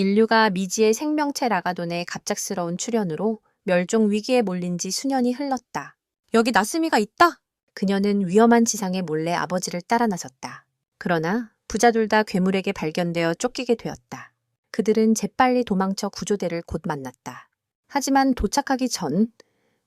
인류가 미지의 생명체 라가돈의 갑작스러운 출현으로 멸종 위기에 몰린 지 수년이 흘렀다. 여기 나스미가 있다! 그녀는 위험한 지상에 몰래 아버지를 따라 나섰다. 그러나 부자 둘 다 괴물에게 발견되어 쫓기게 되었다. 그들은 재빨리 도망쳐 구조대를 곧 만났다. 하지만 도착하기 전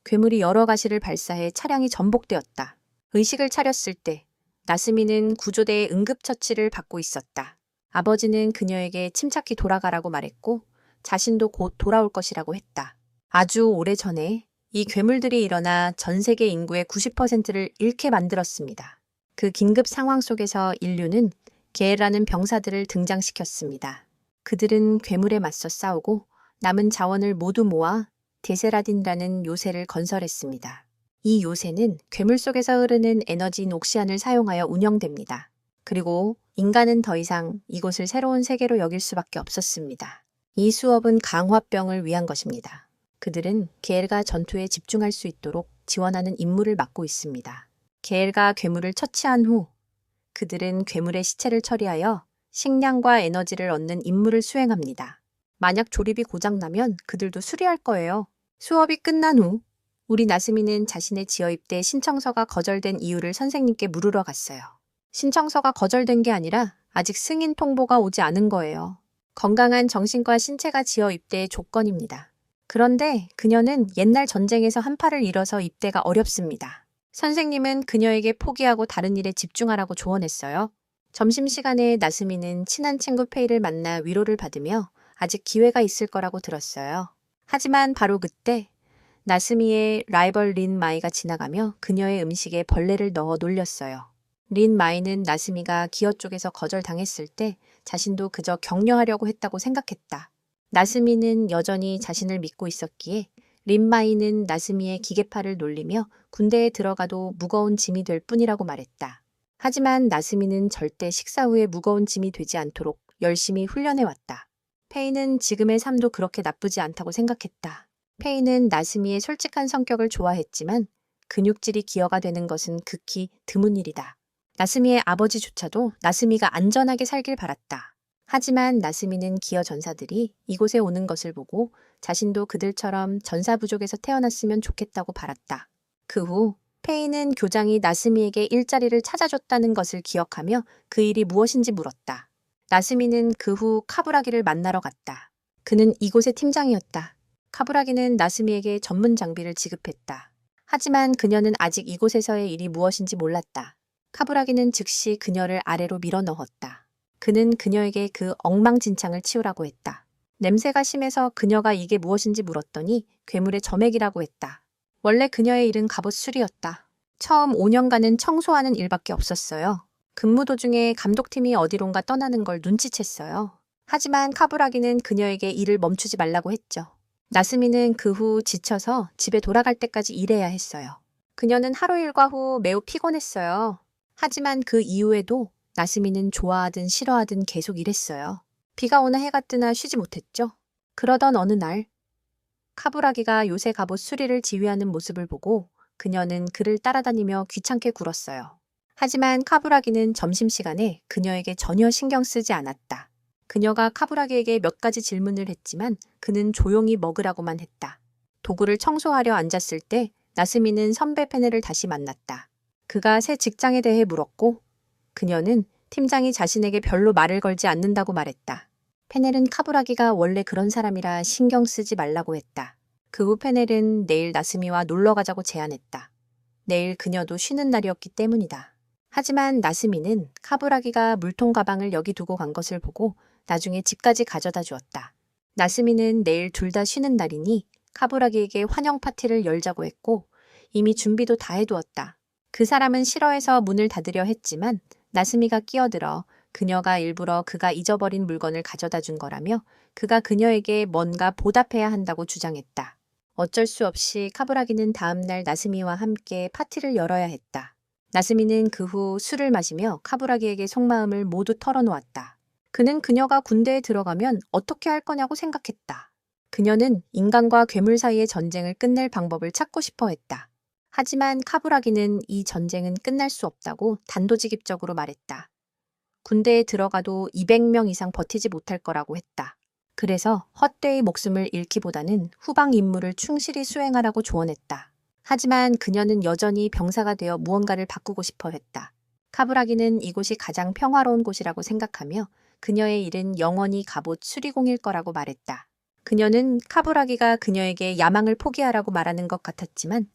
괴물이 여러 가시를 발사해 차량이 전복되었다. 의식을 차렸을 때 나스미는 구조대의 응급처치를 받고 있었다. 아버지는 그녀에게 침착히 돌아가라고 말했고 자신도 곧 돌아올 것이라고 했다. 아주 오래전에 이 괴물들이 일어나 전 세계 인구의 90%를 잃게 만들었습니다. 그 긴급 상황 속에서 인류는 게라는 병사들을 등장시켰습니다. 그들은 괴물에 맞서 싸우고 남은 자원을 모두 모아 데세라딘이라는 요새를 건설했습니다. 이 요새는 괴물 속에서 흐르는 에너지인 옥시안을 사용하여 운영됩니다. 그리고 인간은 더 이상 이곳을 새로운 세계로 여길 수밖에 없었습니다. 이 수업은 강화병을 위한 것입니다. 그들은 게엘가 전투에 집중할 수 있도록 지원하는 임무를 맡고 있습니다. 게엘가 괴물을 처치한 후 그들은 괴물의 시체를 처리하여 식량과 에너지를 얻는 임무를 수행합니다. 만약 조립이 고장나면 그들도 수리할 거예요. 수업이 끝난 후 우리 나스미는 자신의 지어입대 신청서가 거절된 이유를 선생님께 물으러 갔어요. 신청서가 거절된 게 아니라 아직 승인 통보가 오지 않은 거예요. 건강한 정신과 신체가 지어 입대의 조건입니다. 그런데 그녀는 옛날 전쟁에서 한 팔을 잃어서 입대가 어렵습니다. 선생님은 그녀에게 포기하고 다른 일에 집중하라고 조언했어요. 점심시간에 나스미는 친한 친구 페이를 만나 위로를 받으며 아직 기회가 있을 거라고 들었어요. 하지만 바로 그때 나스미의 라이벌 린 마이가 지나가며 그녀의 음식에 벌레를 넣어 놀렸어요. 린 마이는 나스미가 기어 쪽에서 거절당했을 때 자신도 그저 격려하려고 했다고 생각했다. 나스미는 여전히 자신을 믿고 있었기에 린 마이는 나스미의 기계팔을 놀리며 군대에 들어가도 무거운 짐이 될 뿐이라고 말했다. 하지만 나스미는 절대 식사 후에 무거운 짐이 되지 않도록 열심히 훈련해왔다. 페이는 지금의 삶도 그렇게 나쁘지 않다고 생각했다. 페이는 나스미의 솔직한 성격을 좋아했지만 근육질이 기여가 되는 것은 극히 드문 일이다. 나스미의 아버지조차도 나스미가 안전하게 살길 바랐다. 하지만 나스미는 기어 전사들이 이곳에 오는 것을 보고 자신도 그들처럼 전사 부족에서 태어났으면 좋겠다고 바랐다. 그 후 페이는 교장이 나스미에게 일자리를 찾아줬다는 것을 기억하며 그 일이 무엇인지 물었다. 나스미는 그 후 카부라기를 만나러 갔다. 그는 이곳의 팀장이었다. 카부라기는 나스미에게 전문 장비를 지급했다. 하지만 그녀는 아직 이곳에서의 일이 무엇인지 몰랐다. 카부라기는 즉시 그녀를 아래로 밀어 넣었다. 그는 그녀에게 그 엉망진창을 치우라고 했다. 냄새가 심해서 그녀가 이게 무엇인지 물었더니 괴물의 점액이라고 했다. 원래 그녀의 일은 갑옷 수리였다. 처음 5년간은 청소하는 일밖에 없었어요. 근무 도중에 감독팀이 어디론가 떠나는 걸 눈치챘어요. 하지만 카부라기는 그녀에게 일을 멈추지 말라고 했죠. 나스미는 그 후 지쳐서 집에 돌아갈 때까지 일해야 했어요. 그녀는 하루 일과 후 매우 피곤했어요. 하지만 그 이후에도 나스미는 좋아하든 싫어하든 계속 일했어요. 비가 오나 해가 뜨나 쉬지 못했죠. 그러던 어느 날 카부라기가 요새 갑옷 수리를 지휘하는 모습을 보고 그녀는 그를 따라다니며 귀찮게 굴었어요. 하지만 카부라기는 점심시간에 그녀에게 전혀 신경 쓰지 않았다. 그녀가 카부라기에게 몇 가지 질문을 했지만 그는 조용히 먹으라고만 했다. 도구를 청소하려 앉았을 때 나스미는 선배 페네를 다시 만났다. 그가 새 직장에 대해 물었고 그녀는 팀장이 자신에게 별로 말을 걸지 않는다고 말했다. 페넬은 카부라기가 원래 그런 사람이라 신경 쓰지 말라고 했다. 그 후 페넬은 내일 나스미와 놀러 가자고 제안했다. 내일 그녀도 쉬는 날이었기 때문이다. 하지만 나스미는 카부라기가 물통 가방을 여기 두고 간 것을 보고 나중에 집까지 가져다 주었다. 나스미는 내일 둘 다 쉬는 날이니 카부라기에게 환영 파티를 열자고 했고 이미 준비도 다 해두었다. 그 사람은 싫어해서 문을 닫으려 했지만 나스미가 끼어들어 그녀가 일부러 그가 잊어버린 물건을 가져다 준 거라며 그가 그녀에게 뭔가 보답해야 한다고 주장했다. 어쩔 수 없이 카부라기는 다음날 나스미와 함께 파티를 열어야 했다. 나스미는 그 후 술을 마시며 카부라기에게 속마음을 모두 털어놓았다. 그는 그녀가 군대에 들어가면 어떻게 할 거냐고 생각했다. 그녀는 인간과 괴물 사이의 전쟁을 끝낼 방법을 찾고 싶어 했다. 하지만 카부라기는 이 전쟁은 끝날 수 없다고 단도직입적으로 말했다. 군대에 들어가도 200명 이상 버티지 못할 거라고 했다. 그래서 헛되이 목숨을 잃기보다는 후방 임무를 충실히 수행하라고 조언했다. 하지만 그녀는 여전히 병사가 되어 무언가를 바꾸고 싶어 했다. 카부라기는 이곳이 가장 평화로운 곳이라고 생각하며 그녀의 일은 영원히 갑옷 수리공일 거라고 말했다. 그녀는 카부라기가 그녀에게 야망을 포기하라고 말하는 것 같았지만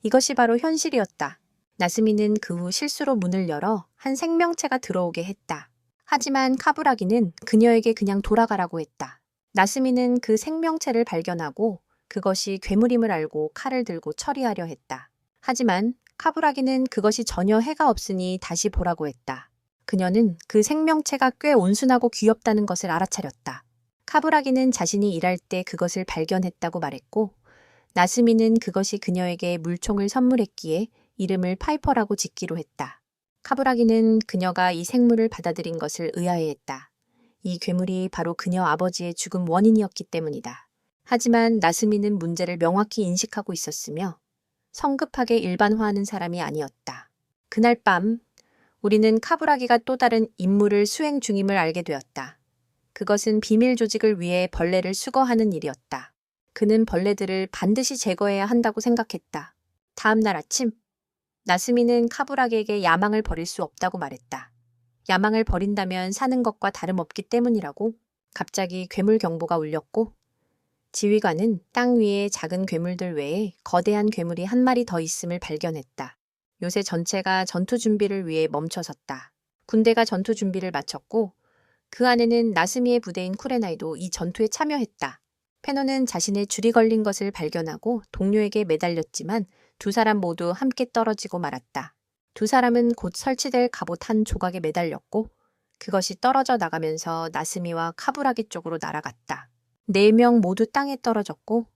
이것이 바로 현실이었다. 나스미는 그 후 실수로 문을 열어 한 생명체가 들어오게 했다. 하지만 카부라기는 그녀에게 그냥 돌아가라고 했다. 나스미는 그 생명체를 발견하고 그것이 괴물임을 알고 칼을 들고 처리하려 했다. 하지만 카부라기는 그것이 전혀 해가 없으니 다시 보라고 했다. 그녀는 그 생명체가 꽤 온순하고 귀엽다는 것을 알아차렸다. 카부라기는 자신이 일할 때 그것을 발견했다고 말했고 나스미는 그것이 그녀에게 물총을 선물했기에 이름을 파이퍼라고 짓기로 했다. 카부라기는 그녀가 이 생물을 받아들인 것을 의아해했다. 이 괴물이 바로 그녀 아버지의 죽음 원인이었기 때문이다. 하지만 나스미는 문제를 명확히 인식하고 있었으며 성급하게 일반화하는 사람이 아니었다. 그날 밤 우리는 카부라기가 또 다른 임무를 수행 중임을 알게 되었다. 그것은 비밀 조직을 위해 벌레를 수거하는 일이었다. 그는 벌레들을 반드시 제거해야 한다고 생각했다. 다음 날 아침 나스미는 카부라기에게 야망을 버릴 수 없다고 말했다. 야망을 버린다면 사는 것과 다름없기 때문이라고. 갑자기 괴물 경보가 울렸고 지휘관은 땅 위에 작은 괴물들 외에 거대한 괴물이 한 마리 더 있음을 발견했다. 요새 전체가 전투 준비를 위해 멈춰섰다. 군대가 전투 준비를 마쳤고 그 안에는 나스미의 부대인 쿠레나이도 이 전투에 참여했다. 페노는 자신의 줄이 걸린 것을 발견하고 동료에게 매달렸지만 두 사람 모두 함께 떨어지고 말았다. 두 사람은 곧 설치될 갑옷 한 조각에 매달렸고 그것이 떨어져 나가면서 나스미와 카부라기 쪽으로 날아갔다. 4명 모두 땅에 떨어졌고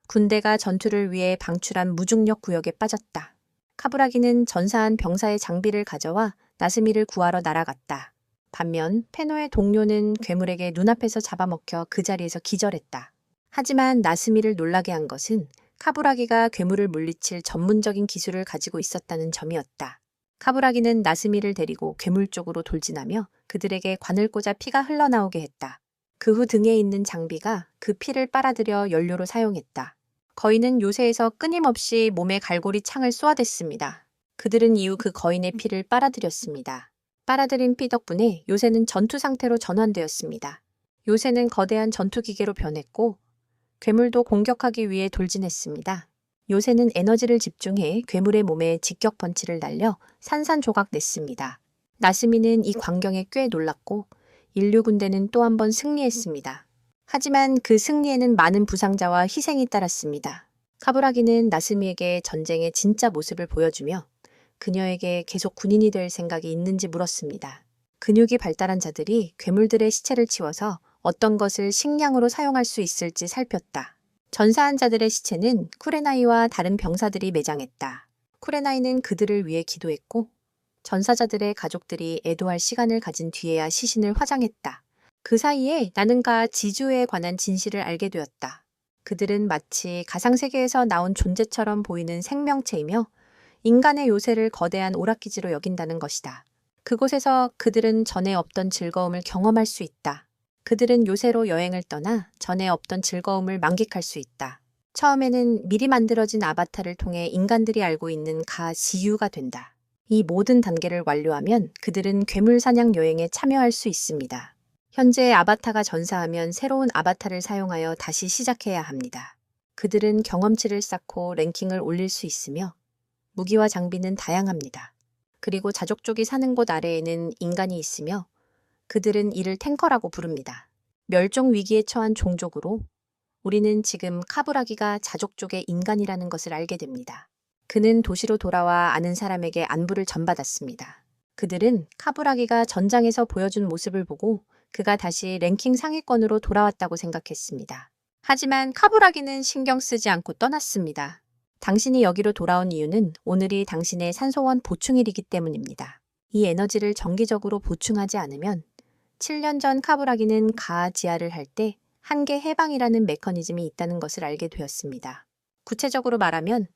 군대가 전투를 위해 방출한 무중력 구역에 빠졌다. 카부라기는 전사한 병사의 장비를 가져와 나스미를 구하러 날아갔다. 반면 페노의 동료는 괴물에게 눈앞에서 잡아먹혀 그 자리에서 기절했다. 하지만 나스미를 놀라게 한 것은 카부라기가 괴물을 물리칠 전문적인 기술을 가지고 있었다는 점이었다. 카부라기는 나스미를 데리고 괴물 쪽으로 돌진하며 그들에게 관을 꽂아 피가 흘러나오게 했다. 그 후 등에 있는 장비가 그 피를 빨아들여 연료로 사용했다. 거인은 요새에서 끊임없이 몸에 갈고리 창을 쏘아댔습니다. 그들은 이후 그 거인의 피를 빨아들였습니다. 빨아들인 피 덕분에 요새는 전투 상태로 전환되었습니다. 요새는 거대한 전투기계로 변했고 괴물도 공격하기 위해 돌진했습니다. 요새는 에너지를 집중해 괴물의 몸에 직격 펀치를 날려 산산조각 냈습니다. 나스미는 이 광경에 꽤 놀랐고 인류 군대는 또 한 번 승리했습니다. 하지만 그 승리에는 많은 부상자와 희생이 따랐습니다. 카부라기는 나스미에게 전쟁의 진짜 모습을 보여주며 그녀에게 계속 군인이 될 생각이 있는지 물었습니다. 근육이 발달한 자들이 괴물들의 시체를 치워서 어떤 것을 식량으로 사용할 수 있을지 살폈다. 전사한 자들의 시체는 쿠레나이와 다른 병사들이 매장했다. 쿠레나이는 그들을 위해 기도했고 전사자들의 가족들이 애도할 시간을 가진 뒤에야 시신을 화장했다. 그 사이에 나는 지주에 관한 진실을 알게 되었다. 그들은 마치 가상세계에서 나온 존재처럼 보이는 생명체이며 인간의 요새를 거대한 오락기지로 여긴다는 것이다. 그곳에서 그들은 전에 없던 즐거움을 경험할 수 있다. 그들은 요새로 여행을 떠나 전에 없던 즐거움을 만끽할 수 있다. 처음에는 미리 만들어진 아바타를 통해 인간들이 알고 있는 지유가 된다. 이 모든 단계를 완료하면 그들은 괴물 사냥 여행에 참여할 수 있습니다. 현재 아바타가 전사하면 새로운 아바타를 사용하여 다시 시작해야 합니다. 그들은 경험치를 쌓고 랭킹을 올릴 수 있으며 무기와 장비는 다양합니다. 그리고 자족족이 사는 곳 아래에는 인간이 있으며 그들은 이를 탱커라고 부릅니다. 멸종 위기에 처한 종족으로 우리는 지금 카부라기가 자족족의 인간이라는 것을 알게 됩니다. 그는 도시로 돌아와 아는 사람에게 안부를 전받았습니다. 그들은 카부라기가 전장에서 보여준 모습을 보고 그가 다시 랭킹 상위권으로 돌아왔다고 생각했습니다. 하지만 카부라기는 신경 쓰지 않고 떠났습니다. 당신이 여기로 돌아온 이유는 오늘이 당신의 산소원 보충일이기 때문입니다. 이 에너지를 정기적으로 보충하지 않으면 7년 전 카부라기는 지하를 할 때 한계 해방이라는 메커니즘이 있다는 것을 알게 되었습니다. 구체적으로 말하면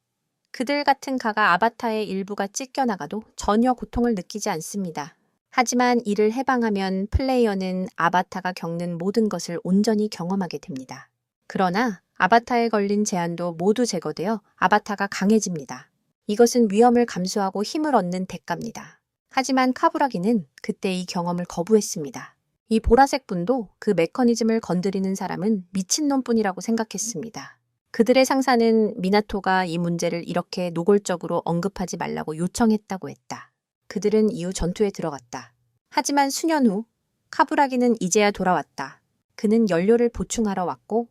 그들 같은 아바타의 일부가 찢겨나가도 전혀 고통을 느끼지 않습니다. 하지만 이를 해방하면 플레이어는 아바타가 겪는 모든 것을 온전히 경험하게 됩니다. 그러나 아바타에 걸린 제한도 모두 제거되어 아바타가 강해집니다. 이것은 위험을 감수하고 힘을 얻는 대가입니다. 하지만 카부라기는 그때 이 경험을 거부했습니다. 이 보라색 분도 그 메커니즘을 건드리는 사람은 미친놈뿐이라고 생각했습니다. 그들의 상사는 미나토가 이 문제를 이렇게 노골적으로 언급하지 말라고 요청했다고 했다. 그들은 이후 전투에 들어갔다. 하지만 수년 후 카부라기는 이제야 돌아왔다. 그는 연료를 보충하러 왔고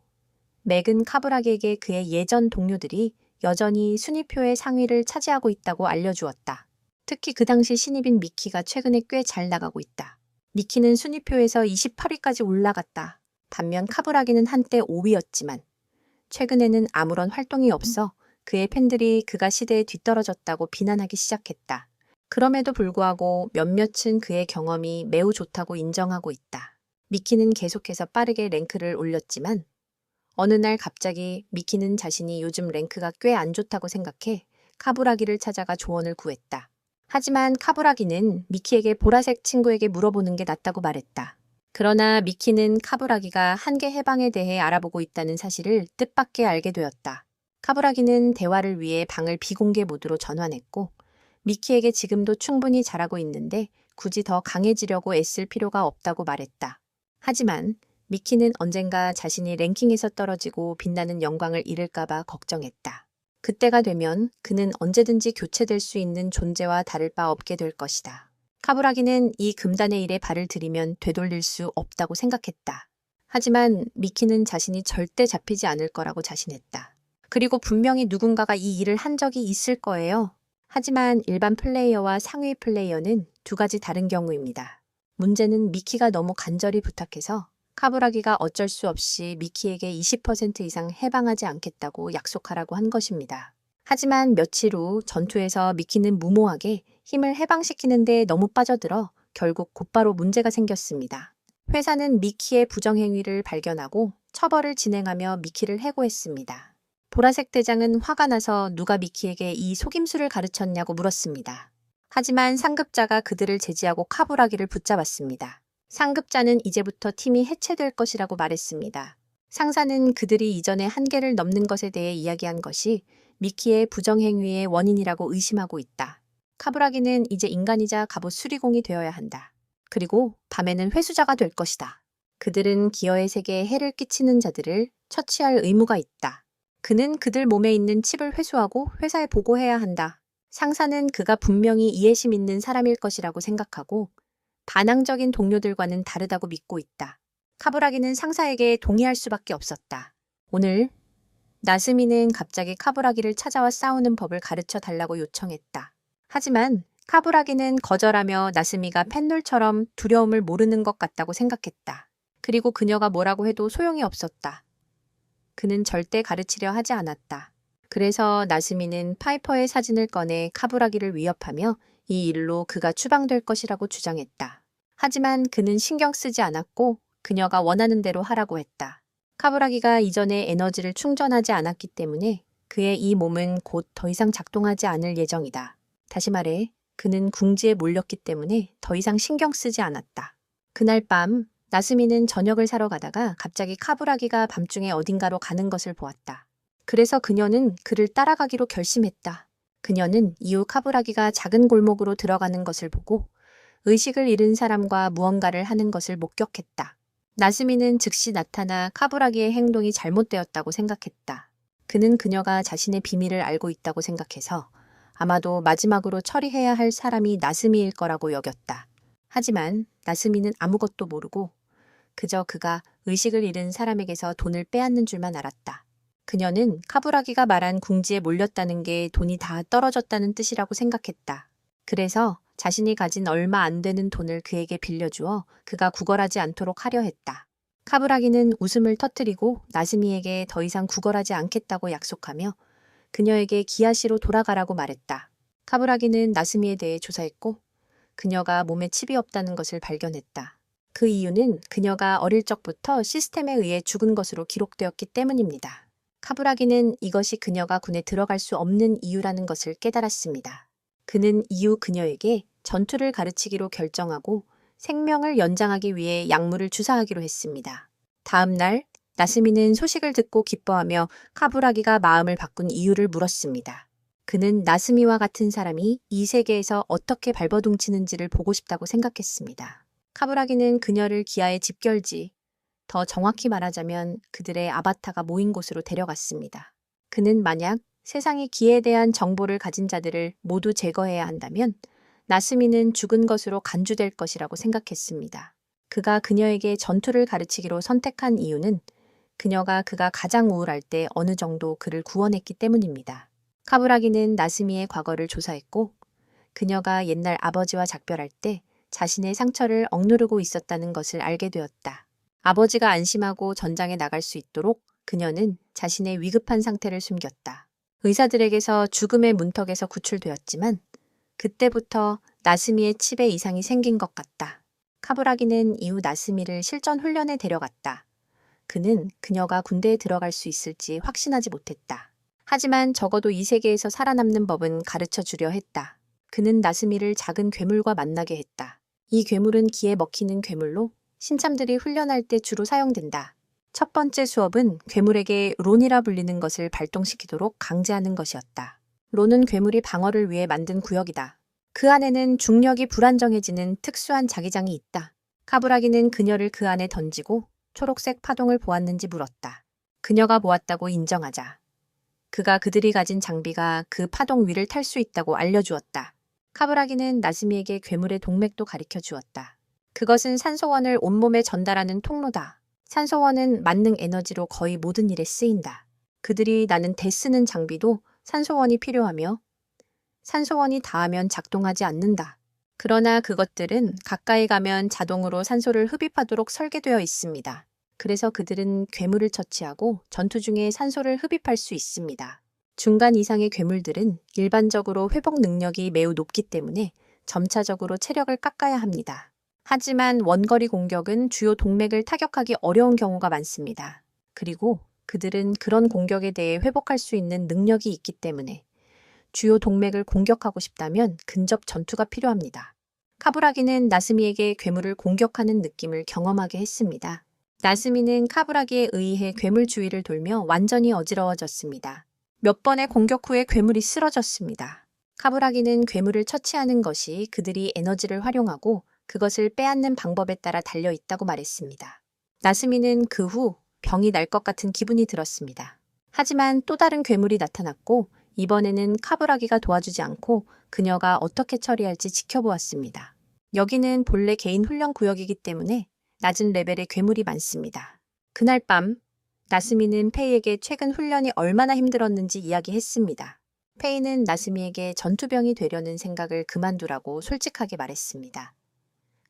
맥은 카부라기에게 그의 예전 동료들이 여전히 순위표의 상위를 차지하고 있다고 알려주었다. 특히 그 당시 신입인 미키가 최근에 꽤 잘 나가고 있다. 미키는 순위표에서 28위까지 올라갔다. 반면 카부라기는 한때 5위였지만 최근에는 아무런 활동이 없어 그의 팬들이 그가 시대에 뒤떨어졌다고 비난하기 시작했다. 그럼에도 불구하고 몇몇은 그의 경험이 매우 좋다고 인정하고 있다. 미키는 계속해서 빠르게 랭크를 올렸지만 어느 날 갑자기 미키는 자신이 요즘 랭크가 꽤 안 좋다고 생각해 카부라기를 찾아가 조언을 구했다. 하지만 카부라기는 미키에게 보라색 친구에게 물어보는 게 낫다고 말했다. 그러나 미키는 카부라기가 한계 해방에 대해 알아보고 있다는 사실을 뜻밖의 알게 되었다. 카부라기는 대화를 위해 방을 비공개 모드로 전환했고 미키에게 지금도 충분히 잘하고 있는데 굳이 더 강해지려고 애쓸 필요가 없다고 말했다. 하지만 미키는 언젠가 자신이 랭킹에서 떨어지고 빛나는 영광을 잃을까봐 걱정했다. 그때가 되면 그는 언제든지 교체될 수 있는 존재와 다를 바 없게 될 것이다. 카부라기는 이 금단의 일에 발을 들이면 되돌릴 수 없다고 생각했다. 하지만 미키는 자신이 절대 잡히지 않을 거라고 자신했다. 그리고 분명히 누군가가 이 일을 한 적이 있을 거예요. 하지만 일반 플레이어와 상위 플레이어는 두 가지 다른 경우입니다. 문제는 미키가 너무 간절히 부탁해서 카부라기가 어쩔 수 없이 미키에게 20% 이상 해방하지 않겠다고 약속하라고 한 것입니다. 하지만 며칠 후 전투에서 미키는 무모하게 힘을 해방시키는데 너무 빠져들어 결국 곧바로 문제가 생겼습니다. 회사는 미키의 부정행위를 발견하고 처벌을 진행하며 미키를 해고했습니다. 보라색 대장은 화가 나서 누가 미키에게 이 속임수를 가르쳤냐고 물었습니다. 하지만 상급자가 그들을 제지하고 카부라기를 붙잡았습니다. 상급자는 이제부터 팀이 해체될 것이라고 말했습니다. 상사는 그들이 이전에 한계를 넘는 것에 대해 이야기한 것이 미키의 부정행위의 원인이라고 의심하고 있다. 카부라기는 이제 인간이자 갑옷 수리공이 되어야 한다. 그리고 밤에는 회수자가 될 것이다. 그들은 기어의 세계에 해를 끼치는 자들을 처치할 의무가 있다. 그는 그들 몸에 있는 칩을 회수하고 회사에 보고해야 한다. 상사는 그가 분명히 이해심 있는 사람일 것이라고 생각하고 반항적인 동료들과는 다르다고 믿고 있다. 카부라기는 상사에게 동의할 수밖에 없었다. 오늘 나스미는 갑자기 카부라기를 찾아와 싸우는 법을 가르쳐 달라고 요청했다. 하지만 카부라기는 거절하며 나스미가 팬놀처럼 두려움을 모르는 것 같다고 생각했다. 그리고 그녀가 뭐라고 해도 소용이 없었다. 그는 절대 가르치려 하지 않았다. 그래서 나스미는 파이퍼의 사진을 꺼내 카부라기를 위협하며 이 일로 그가 추방될 것이라고 주장했다. 하지만 그는 신경 쓰지 않았고 그녀가 원하는 대로 하라고 했다. 카부라기가 이전에 에너지를 충전하지 않았기 때문에 그의 이 몸은 곧 더 이상 작동하지 않을 예정이다. 다시 말해 그는 궁지에 몰렸기 때문에 더 이상 신경 쓰지 않았다. 그날 밤 나스미는 저녁을 사러 가다가 갑자기 카부라기가 밤중에 어딘가로 가는 것을 보았다. 그래서 그녀는 그를 따라가기로 결심했다. 그녀는 이후 카부라기가 작은 골목으로 들어가는 것을 보고 의식을 잃은 사람과 무언가를 하는 것을 목격했다. 나스미는 즉시 나타나 카부라기의 행동이 잘못되었다고 생각했다. 그는 그녀가 자신의 비밀을 알고 있다고 생각해서 아마도 마지막으로 처리해야 할 사람이 나스미일 거라고 여겼다. 하지만 나스미는 아무것도 모르고 그저 그가 의식을 잃은 사람에게서 돈을 빼앗는 줄만 알았다. 그녀는 카부라기가 말한 궁지에 몰렸다는 게 돈이 다 떨어졌다는 뜻이라고 생각했다. 그래서 자신이 가진 얼마 안 되는 돈을 그에게 빌려주어 그가 구걸하지 않도록 하려 했다. 카부라기는 웃음을 터뜨리고 나스미에게 더 이상 구걸하지 않겠다고 약속하며 그녀에게 기아시로 돌아가라고 말했다. 카부라기는 나스미에 대해 조사했고 그녀가 몸에 칩이 없다는 것을 발견했다. 그 이유는 그녀가 어릴 적부터 시스템에 의해 죽은 것으로 기록되었기 때문입니다. 카부라기는 이것이 그녀가 군에 들어갈 수 없는 이유라는 것을 깨달았습니다. 그는 이후 그녀에게 전투를 가르치기로 결정하고 생명을 연장하기 위해 약물을 주사하기로 했습니다. 다음 날 나스미는 소식을 듣고 기뻐하며 카부라기가 마음을 바꾼 이유를 물었습니다. 그는 나스미와 같은 사람이 이 세계에서 어떻게 발버둥치는지를 보고 싶다고 생각했습니다. 카부라기는 그녀를 기아의 집결지, 더 정확히 말하자면 그들의 아바타가 모인 곳으로 데려갔습니다. 그는 만약 세상의 기에 대한 정보를 가진 자들을 모두 제거해야 한다면 나스미는 죽은 것으로 간주될 것이라고 생각했습니다. 그가 그녀에게 전투를 가르치기로 선택한 이유는 그가 가장 우울할 때 어느 정도 그를 구원했기 때문입니다. 카부라기는 나스미의 과거를 조사했고 그녀가 옛날 아버지와 작별할 때 자신의 상처를 억누르고 있었다는 것을 알게 되었다. 아버지가 안심하고 전장에 나갈 수 있도록 그녀는 자신의 위급한 상태를 숨겼다. 의사들에게서 죽음의 문턱에서 구출되었지만 그때부터 나스미의 칩에 이상이 생긴 것 같다. 카부라기는 이후 나스미를 실전 훈련에 데려갔다. 그는 그녀가 군대에 들어갈 수 있을지 확신하지 못했다. 하지만 적어도 이 세계에서 살아남는 법은 가르쳐 주려 했다. 그는 나스미를 작은 괴물과 만나게 했다. 이 괴물은 기에 먹히는 괴물로 신참들이 훈련할 때 주로 사용된다. 첫 번째 수업은 괴물에게 론이라 불리는 것을 발동시키도록 강제하는 것이었다. 론은 괴물이 방어를 위해 만든 구역이다. 그 안에는 중력이 불안정해지는 특수한 자기장이 있다. 카부라기는 그녀를 그 안에 던지고 초록색 파동을 보았는지 물었다. 그녀가 보았다고 인정하자. 그가 그들이 가진 장비가 그 파동 위를 탈 수 있다고 알려주었다. 카부라기는 나스미에게 괴물의 동맥도 가리켜 주었다. 그것은 산소원을 온몸에 전달하는 통로다. 산소원은 만능 에너지로 거의 모든 일에 쓰인다. 그들이 나는 대쓰는 장비도 산소원이 필요하며 산소원이 닿으면 작동하지 않는다. 그러나 그것들은 가까이 가면 자동으로 산소를 흡입하도록 설계되어 있습니다. 그래서 그들은 괴물을 처치하고 전투 중에 산소를 흡입할 수 있습니다. 중간 이상의 괴물들은 일반적으로 회복 능력이 매우 높기 때문에 점차적으로 체력을 깎아야 합니다. 하지만 원거리 공격은 주요 동맥을 타격하기 어려운 경우가 많습니다. 그리고 그들은 그런 공격에 대해 회복할 수 있는 능력이 있기 때문에 주요 동맥을 공격하고 싶다면 근접 전투가 필요합니다. 카부라기는 나스미에게 괴물을 공격하는 느낌을 경험하게 했습니다. 나스미는 카부라기에 의해 괴물 주위를 돌며 완전히 어지러워졌습니다. 몇 번의 공격 후에 괴물이 쓰러졌습니다. 카부라기는 괴물을 처치하는 것이 그들이 에너지를 활용하고 그것을 빼앗는 방법에 따라 달려 있다고 말했습니다. 나스미는 그 후 병이 날 것 같은 기분이 들었습니다. 하지만 또 다른 괴물이 나타났고 이번에는 카부라기가 도와주지 않고 그녀가 어떻게 처리할지 지켜보았습니다. 여기는 본래 개인 훈련 구역이기 때문에 낮은 레벨의 괴물이 많습니다. 그날 밤 나스미는 페이에게 최근 훈련이 얼마나 힘들었는지 이야기했습니다. 페이는 나스미에게 전투병이 되려는 생각을 그만두라고 솔직하게 말했습니다.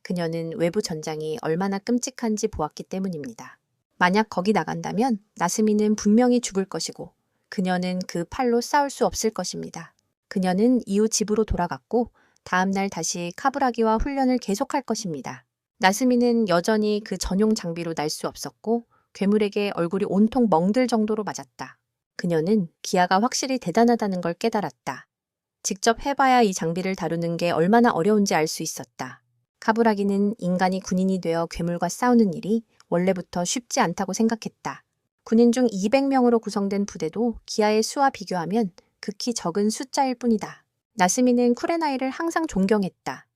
그녀는 외부 전장이 얼마나 끔찍한지 보았기 때문입니다. 만약 거기 나간다면 나스미는 분명히 죽을 것이고 그녀는 그 팔로 싸울 수 없을 것입니다. 그녀는 이후 집으로 돌아갔고 다음 날 다시 카부라기와 훈련을 계속할 것입니다. 나스미는 여전히 그 전용 장비로 날 수 없었고 괴물에게 얼굴이 온통 멍들 정도로 맞았다. 그녀는 기아가 확실히 대단하다는 걸 깨달았다. 직접 해봐야 이 장비를 다루는 게 얼마나 어려운지 알 수 있었다. 카부라기는 인간이 군인이 되어 괴물과 싸우는 일이 원래부터 쉽지 않다고 생각했다. 군인 중 200명으로 구성된 부대도 기아의 수와 비교하면 극히 적은 숫자일 뿐이다. 나스미는 쿠레나이를 항상 존경했다.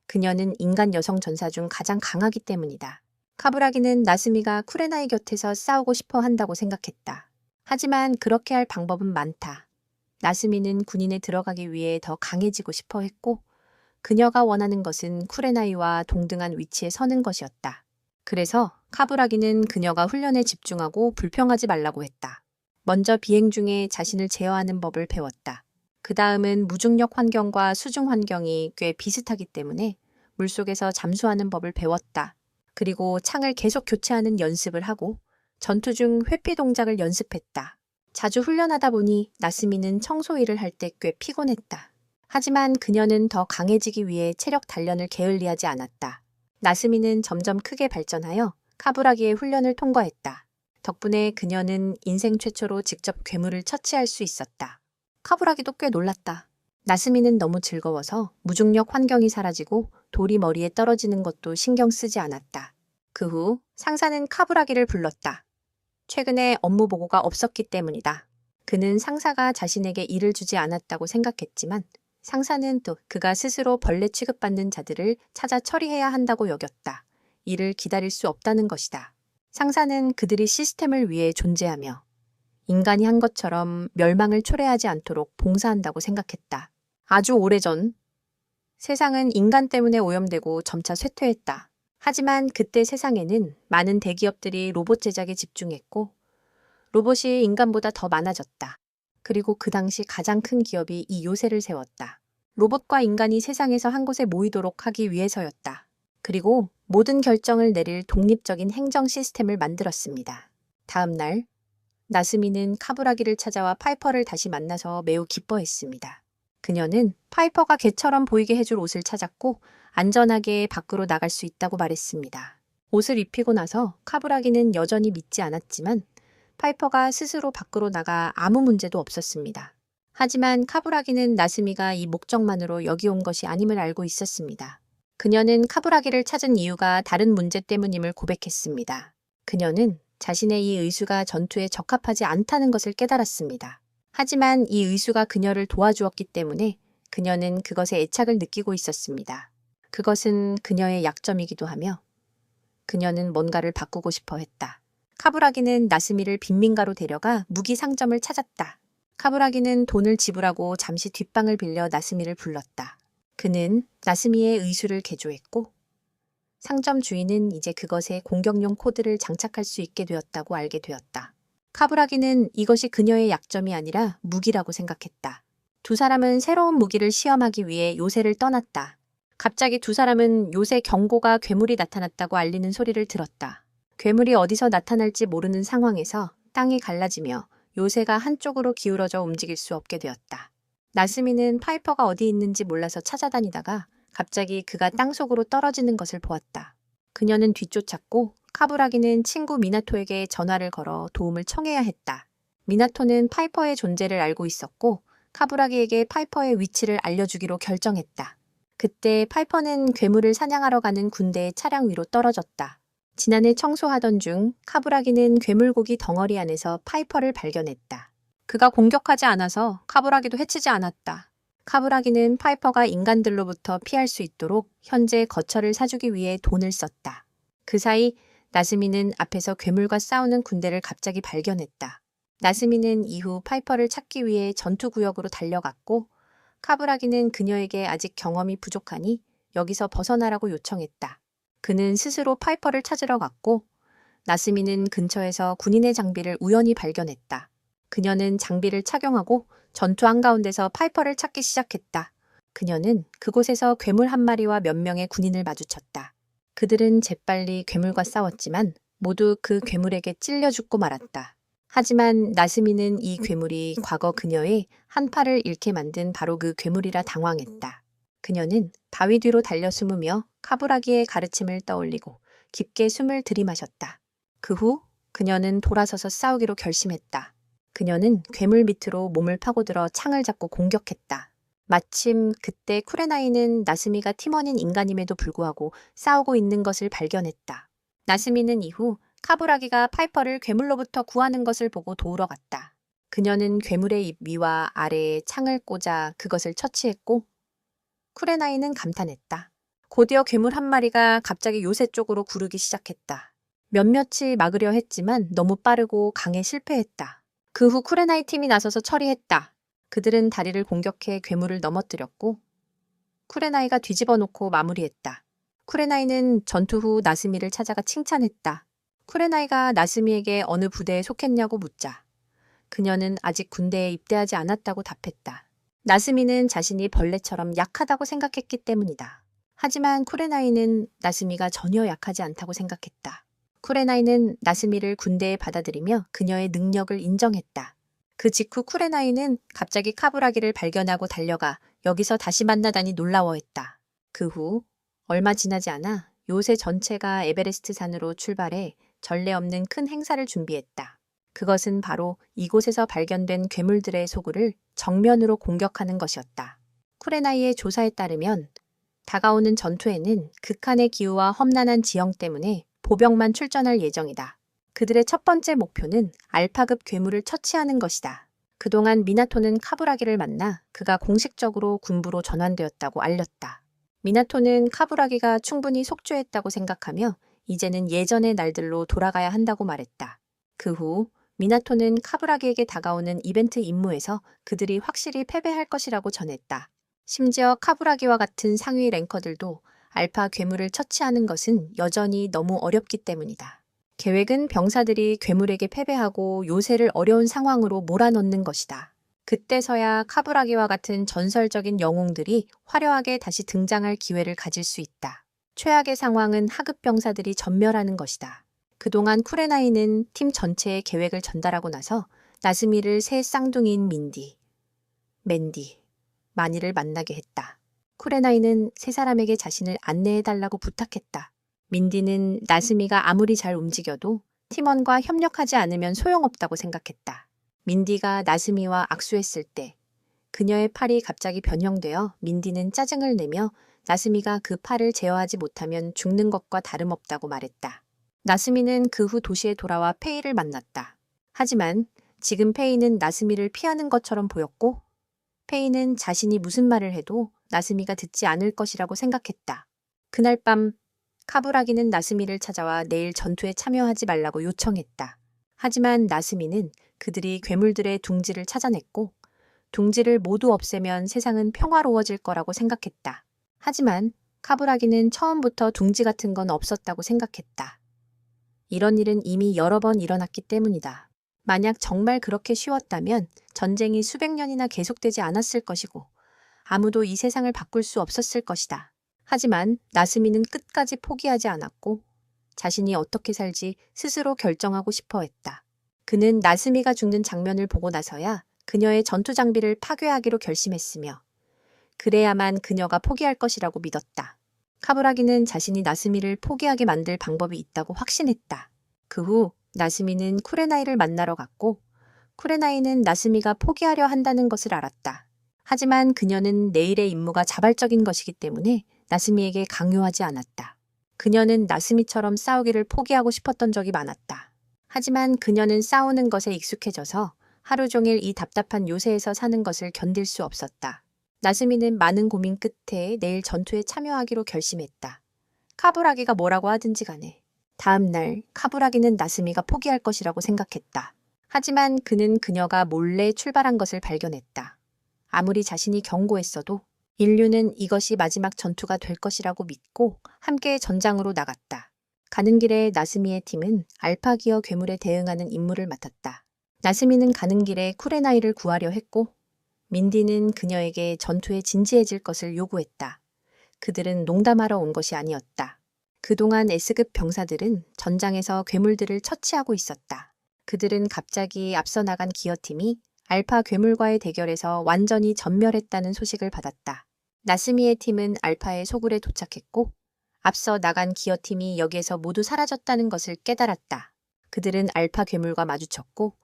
그녀는 인간 여성 전사 중 가장 강하기 때문이다. 카부라기는 나스미가 쿠레나이 곁에서 싸우고 싶어 한다고 생각했다. 하지만 그렇게 할 방법은 많다. 나스미는 군인에 들어가기 위해 더 강해지고 싶어 했고 그녀가 원하는 것은 쿠레나이와 동등한 위치에 서는 것이었다. 그래서 카부라기는 그녀가 훈련에 집중하고 불평하지 말라고 했다. 먼저 비행 중에 자신을 제어하는 법을 배웠다. 그 다음은 무중력 환경과 수중 환경이 꽤 비슷하기 때문에 물속에서 잠수하는 법을 배웠다. 그리고 창을 계속 교체하는 연습을 하고 전투 중 회피 동작을 연습했다. 자주 훈련하다 보니 나스미는 청소 일을 할 때 꽤 피곤했다. 하지만 그녀는 더 강해지기 위해 체력 단련을 게을리하지 않았다. 나스미는 점점 크게 발전하여 카부라기의 훈련을 통과했다. 덕분에 그녀는 인생 최초로 직접 괴물을 처치할 수 있었다. 카부라기도 꽤 놀랐다. 나스미는 너무 즐거워서 무중력 환경이 사라지고 돌이 머리에 떨어지는 것도 신경 쓰지 않았다. 그 후 상사는 카부라기를 불렀다. 최근에 업무 보고가 없었기 때문이다. 그는 상사가 자신에게 일을 주지 않았다고 생각했지만 상사는 또 그가 스스로 벌레 취급받는 자들을 찾아 처리해야 한다고 여겼다. 이를 기다릴 수 없다는 것이다. 상사는 그들이 시스템을 위해 존재하며 인간이 한 것처럼 멸망을 초래하지 않도록 봉사한다고 생각했다. 아주 오래전 세상은 인간 때문에 오염되고 점차 쇠퇴했다. 하지만 그때 세상에는 많은 대기업들이 로봇 제작에 집중했고 로봇이 인간보다 더 많아졌다. 그리고 그 당시 가장 큰 기업이 이 요새를 세웠다. 로봇과 인간이 세상에서 한 곳에 모이도록 하기 위해서였다. 그리고 모든 결정을 내릴 독립적인 행정 시스템을 만들었습니다. 다음 날 나스미는 카부라기를 찾아와 파이퍼를 다시 만나서 매우 기뻐했습니다. 그녀는 파이퍼가 개처럼 보이게 해줄 옷을 찾았고 안전하게 밖으로 나갈 수 있다고 말했습니다. 옷을 입히고 나서 카부라기는 여전히 믿지 않았지만 파이퍼가 스스로 밖으로 나가 아무 문제도 없었습니다. 하지만 카부라기는 나스미가 이 목적만으로 여기 온 것이 아님을 알고 있었습니다. 그녀는 카부라기를 찾은 이유가 다른 문제 때문임을 고백했습니다. 그녀는 자신의 이 의수가 전투에 적합하지 않다는 것을 깨달았습니다. 하지만 이 의수가 그녀를 도와주었기 때문에 그녀는 그것에 애착을 느끼고 있었습니다. 그것은 그녀의 약점이기도 하며 그녀는 뭔가를 바꾸고 싶어 했다. 카부라기는 나스미를 빈민가로 데려가 무기 상점을 찾았다. 카부라기는 돈을 지불하고 잠시 뒷방을 빌려 나스미를 불렀다. 그는 나스미의 의수를 개조했고 상점 주인은 이제 그것에 공격용 코드를 장착할 수 있게 되었다고 알게 되었다. 카부라기는 이것이 그녀의 약점이 아니라 무기라고 생각했다. 두 사람은 새로운 무기를 시험하기 위해 요새를 떠났다. 갑자기 두 사람은 요새 경고가 괴물이 나타났다고 알리는 소리를 들었다. 괴물이 어디서 나타날지 모르는 상황에서 땅이 갈라지며 요새가 한쪽으로 기울어져 움직일 수 없게 되었다. 나스미는 파이퍼가 어디 있는지 몰라서 찾아다니다가 갑자기 그가 땅속으로 떨어지는 것을 보았다. 그녀는 뒤쫓았고 카부라기는 친구 미나토에게 전화를 걸어 도움을 청해야 했다. 미나토는 파이퍼의 존재를 알고 있었고 카부라기에게 파이퍼의 위치를 알려주기로 결정했다. 그때 파이퍼는 괴물을 사냥하러 가는 군대의 차량 위로 떨어졌다. 지난해 청소하던 중 카부라기는 괴물고기 덩어리 안에서 파이퍼를 발견했다. 그가 공격하지 않아서 카부라기도 해치지 않았다. 카부라기는 파이퍼가 인간들로부터 피할 수 있도록 현재 거처를 사주기 위해 돈을 썼다. 그 사이 나스미는 앞에서 괴물과 싸우는 군대를 갑자기 발견했다. 나스미는 이후 파이퍼를 찾기 위해 전투구역으로 달려갔고 카부라기는 그녀에게 아직 경험이 부족하니 여기서 벗어나라고 요청했다. 그는 스스로 파이퍼를 찾으러 갔고 나스미는 근처에서 군인의 장비를 우연히 발견했다. 그녀는 장비를 착용하고 전투 한가운데서 파이퍼를 찾기 시작했다. 그녀는 그곳에서 괴물 한 마리와 몇 명의 군인을 마주쳤다. 그들은 재빨리 괴물과 싸웠지만 모두 그 괴물에게 찔려 죽고 말았다. 하지만 나스미는 이 괴물이 과거 그녀의 한 팔을 잃게 만든 바로 그 괴물이라 당황했다. 그녀는 바위 뒤로 달려 숨으며 카부라기의 가르침을 떠올리고 깊게 숨을 들이마셨다. 그 후 그녀는 돌아서서 싸우기로 결심했다. 그녀는 괴물 밑으로 몸을 파고들어 창을 잡고 공격했다. 마침 그때 쿠레나이는 나스미가 팀원인 인간임에도 불구하고 싸우고 있는 것을 발견했다. 나스미는 이후 카부라기가 파이퍼를 괴물로부터 구하는 것을 보고 도우러 갔다. 그녀는 괴물의 입 위와 아래에 창을 꽂아 그것을 처치했고 쿠레나이는 감탄했다. 곧이어 괴물 한 마리가 갑자기 요새 쪽으로 구르기 시작했다. 몇몇이 막으려 했지만 너무 빠르고 강에 실패했다. 그 후 쿠레나이 팀이 나서서 처리했다. 그들은 다리를 공격해 괴물을 넘어뜨렸고 쿠레나이가 뒤집어 놓고 마무리했다. 쿠레나이는 전투 후 나스미를 찾아가 칭찬했다. 쿠레나이가 나스미에게 어느 부대에 속했냐고 묻자 그녀는 아직 군대에 입대하지 않았다고 답했다. 나스미는 자신이 벌레처럼 약하다고 생각했기 때문이다. 하지만 쿠레나이는 나스미가 전혀 약하지 않다고 생각했다. 쿠레나이는 나스미를 군대에 받아들이며 그녀의 능력을 인정했다. 그 직후 쿠레나이는 갑자기 카부라기를 발견하고 달려가 여기서 다시 만나다니 놀라워했다. 그 후 얼마 지나지 않아 요새 전체가 에베레스트 산으로 출발해 전례 없는 큰 행사를 준비했다. 그것은 바로 이곳에서 발견된 괴물들의 소굴을 정면으로 공격하는 것이었다. 쿠레나이의 조사에 따르면 다가오는 전투에는 극한의 기후와 험난한 지형 때문에 보병만 출전할 예정이다. 그들의 첫 번째 목표는 알파급 괴물을 처치하는 것이다. 그동안 미나토는 카부라기를 만나 그가 공식적으로 군부로 전환되었다고 알렸다. 미나토는 카부라기가 충분히 속죄했다고 생각하며 이제는 예전의 날들로 돌아가야 한다고 말했다. 그 후 미나토는 카부라기에게 다가오는 이벤트 임무에서 그들이 확실히 패배할 것이라고 전했다. 심지어 카부라기와 같은 상위 랭커들도 알파 괴물을 처치하는 것은 여전히 너무 어렵기 때문이다. 계획은 병사들이 괴물에게 패배하고 요새를 어려운 상황으로 몰아넣는 것이다. 그때서야 카부라기와 같은 전설적인 영웅들이 화려하게 다시 등장할 기회를 가질 수 있다. 최악의 상황은 하급 병사들이 전멸하는 것이다. 그동안 쿠레나이는 팀 전체의 계획을 전달하고 나서 나스미를 새 쌍둥이인 맨디, 마니를 만나게 했다. 쿠레나이는 세 사람에게 자신을 안내해달라고 부탁했다. 민디는 나스미가 아무리 잘 움직여도 팀원과 협력하지 않으면 소용없다고 생각했다. 민디가 나스미와 악수했을 때 그녀의 팔이 갑자기 변형되어 민디는 짜증을 내며 나스미가 그 팔을 제어하지 못하면 죽는 것과 다름없다고 말했다. 나스미는 그 후 도시에 돌아와 페이를 만났다. 하지만 지금 페이는 나스미를 피하는 것처럼 보였고 페이는 자신이 무슨 말을 해도 나스미가 듣지 않을 것이라고 생각했다. 그날 밤 카부라기는 나스미를 찾아와 내일 전투에 참여하지 말라고 요청했다. 하지만 나스미는 그들이 괴물들의 둥지를 찾아냈고 둥지를 모두 없애면 세상은 평화로워질 거라고 생각했다. 하지만 카부라기는 처음부터 둥지 같은 건 없었다고 생각했다. 이런 일은 이미 여러 번 일어났기 때문이다. 만약 정말 그렇게 쉬웠다면 전쟁이 수백 년이나 계속되지 않았을 것이고 아무도 이 세상을 바꿀 수 없었을 것이다. 하지만 나스미는 끝까지 포기하지 않았고 자신이 어떻게 살지 스스로 결정하고 싶어 했다. 그는 나스미가 죽는 장면을 보고 나서야 그녀의 전투 장비를 파괴하기로 결심했으며 그래야만 그녀가 포기할 것이라고 믿었다. 카부라기는 자신이 나스미를 포기하게 만들 방법이 있다고 확신했다. 그 후 나스미는 쿠레나이를 만나러 갔고 쿠레나이는 나스미가 포기하려 한다는 것을 알았다. 하지만 그녀는 내일의 임무가 자발적인 것이기 때문에 나스미에게 강요하지 않았다. 그녀는 나스미처럼 싸우기를 포기하고 싶었던 적이 많았다. 하지만 그녀는 싸우는 것에 익숙해져서 하루 종일 이 답답한 요새에서 사는 것을 견딜 수 없었다. 나스미는 많은 고민 끝에 내일 전투에 참여하기로 결심했다. 카부라기가 뭐라고 하든지 간에. 다음 날 카부라기는 나스미가 포기할 것이라고 생각했다. 하지만 그는 그녀가 몰래 출발한 것을 발견했다. 아무리 자신이 경고했어도 인류는 이것이 마지막 전투가 될 것이라고 믿고 함께 전장으로 나갔다. 가는 길에 나스미의 팀은 알파 기어 괴물에 대응하는 임무를 맡았다. 나스미는 가는 길에 쿠레나이를 구하려 했고 민디는 그녀에게 전투에 진지해질 것을 요구했다. 그들은 농담하러 온 것이 아니었다. 그동안 S급 병사들은 전장에서 괴물들을 처치하고 있었다. 그들은 갑자기 앞서 나간 기어팀이 알파 괴물과의 대결에서 완전히 전멸했다는 소식을 받았다. 나스미의 팀은 알파의 소굴에 도착했고 앞서 나간 기어팀이 여기에서 모두 사라졌다는 것을 깨달았다. 그들은 알파 괴물과 마주쳤고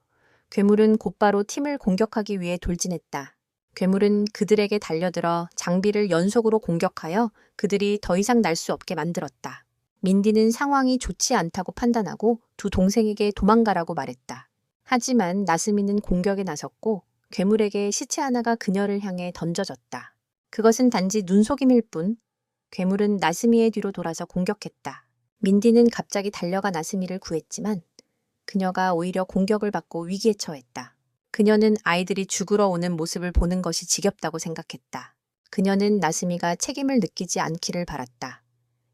괴물은 곧바로 팀을 공격하기 위해 돌진했다. 괴물은 그들에게 달려들어 장비를 연속으로 공격하여 그들이 더 이상 날 수 없게 만들었다. 민디는 상황이 좋지 않다고 판단하고 두 동생에게 도망가라고 말했다. 하지만 나스미는 공격에 나섰고 괴물에게 시체 하나가 그녀를 향해 던져졌다. 그것은 단지 눈속임일 뿐 괴물은 나스미의 뒤로 돌아서 공격했다. 민디는 갑자기 달려가 나스미를 구했지만 그녀가 오히려 공격을 받고 위기에 처했다. 그녀는 아이들이 죽으러 오는 모습을 보는 것이 지겹다고 생각했다. 그녀는 나스미가 책임을 느끼지 않기를 바랐다.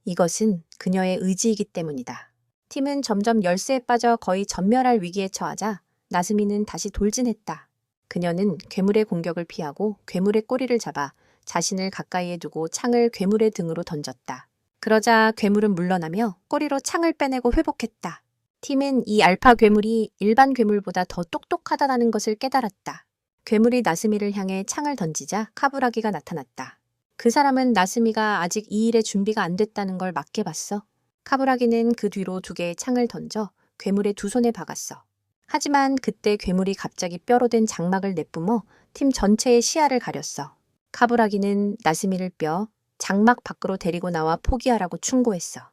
이것은 그녀의 의지이기 때문이다. 팀은 점점 열세에 빠져 거의 전멸할 위기에 처하자 나스미는 다시 돌진했다. 그녀는 괴물의 공격을 피하고 괴물의 꼬리를 잡아 자신을 가까이에 두고 창을 괴물의 등으로 던졌다. 그러자 괴물은 물러나며 꼬리로 창을 빼내고 회복했다. 팀은 이 알파 괴물이 일반 괴물보다 더 똑똑하다는 것을 깨달았다. 괴물이 나스미를 향해 창을 던지자 카부라기가 나타났다. 그 사람은 나스미가 아직 이 일의 준비가 안 됐다는 걸 맞게 봤어. 카부라기는 그 뒤로 두 개의 창을 던져 괴물의 두 손에 박았어. 하지만 그때 괴물이 갑자기 뼈로 된 장막을 내뿜어 팀 전체의 시야를 가렸어. 카부라기는 나스미를 장막 밖으로 데리고 나와 포기하라고 충고했어.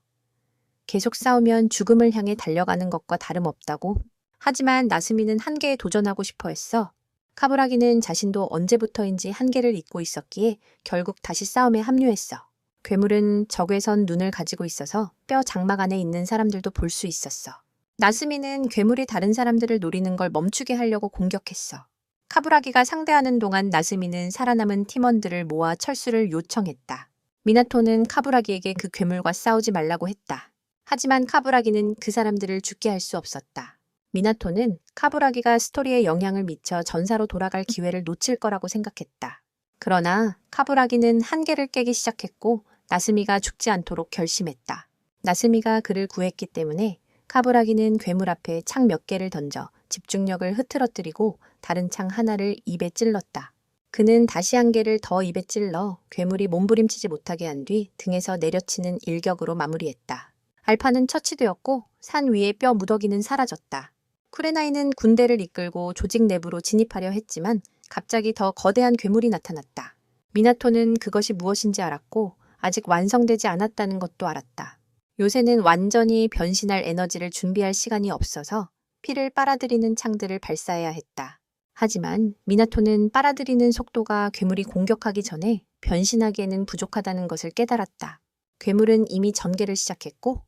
계속 싸우면 죽음을 향해 달려가는 것과 다름없다고. 하지만 나스미는 한계에 도전하고 싶어 했어. 카부라기는 자신도 언제부터인지 한계를 잊고 있었기에 결국 다시 싸움에 합류했어. 괴물은 적외선 눈을 가지고 있어서 뼈 장막 안에 있는 사람들도 볼 수 있었어. 나스미는 괴물이 다른 사람들을 노리는 걸 멈추게 하려고 공격했어. 카부라기가 상대하는 동안 나스미는 살아남은 팀원들을 모아 철수를 요청했다. 미나토는 카부라기에게 그 괴물과 싸우지 말라고 했다. 하지만 카부라기는 그 사람들을 죽게 할 수 없었다. 미나토는 카부라기가 스토리에 영향을 미쳐 전사로 돌아갈 기회를 놓칠 거라고 생각했다. 그러나 카부라기는 한계를 깨기 시작했고 나스미가 죽지 않도록 결심했다. 나스미가 그를 구했기 때문에 카부라기는 괴물 앞에 창 몇 개를 던져 집중력을 흐트러뜨리고 다른 창 하나를 입에 찔렀다. 그는 다시 한 개를 더 입에 찔러 괴물이 몸부림치지 못하게 한 뒤 등에서 내려치는 일격으로 마무리했다. 알파는 처치되었고 산 위에 뼈 무더기는 사라졌다. 쿠레나이는 군대를 이끌고 조직 내부로 진입하려 했지만 갑자기 더 거대한 괴물이 나타났다. 미나토는 그것이 무엇인지 알았고 아직 완성되지 않았다는 것도 알았다. 요새는 완전히 변신할 에너지를 준비할 시간이 없어서 피를 빨아들이는 창들을 발사해야 했다. 하지만 미나토는 빨아들이는 속도가 괴물이 공격하기 전에 변신하기에는 부족하다는 것을 깨달았다. 괴물은 이미 전개를 시작했고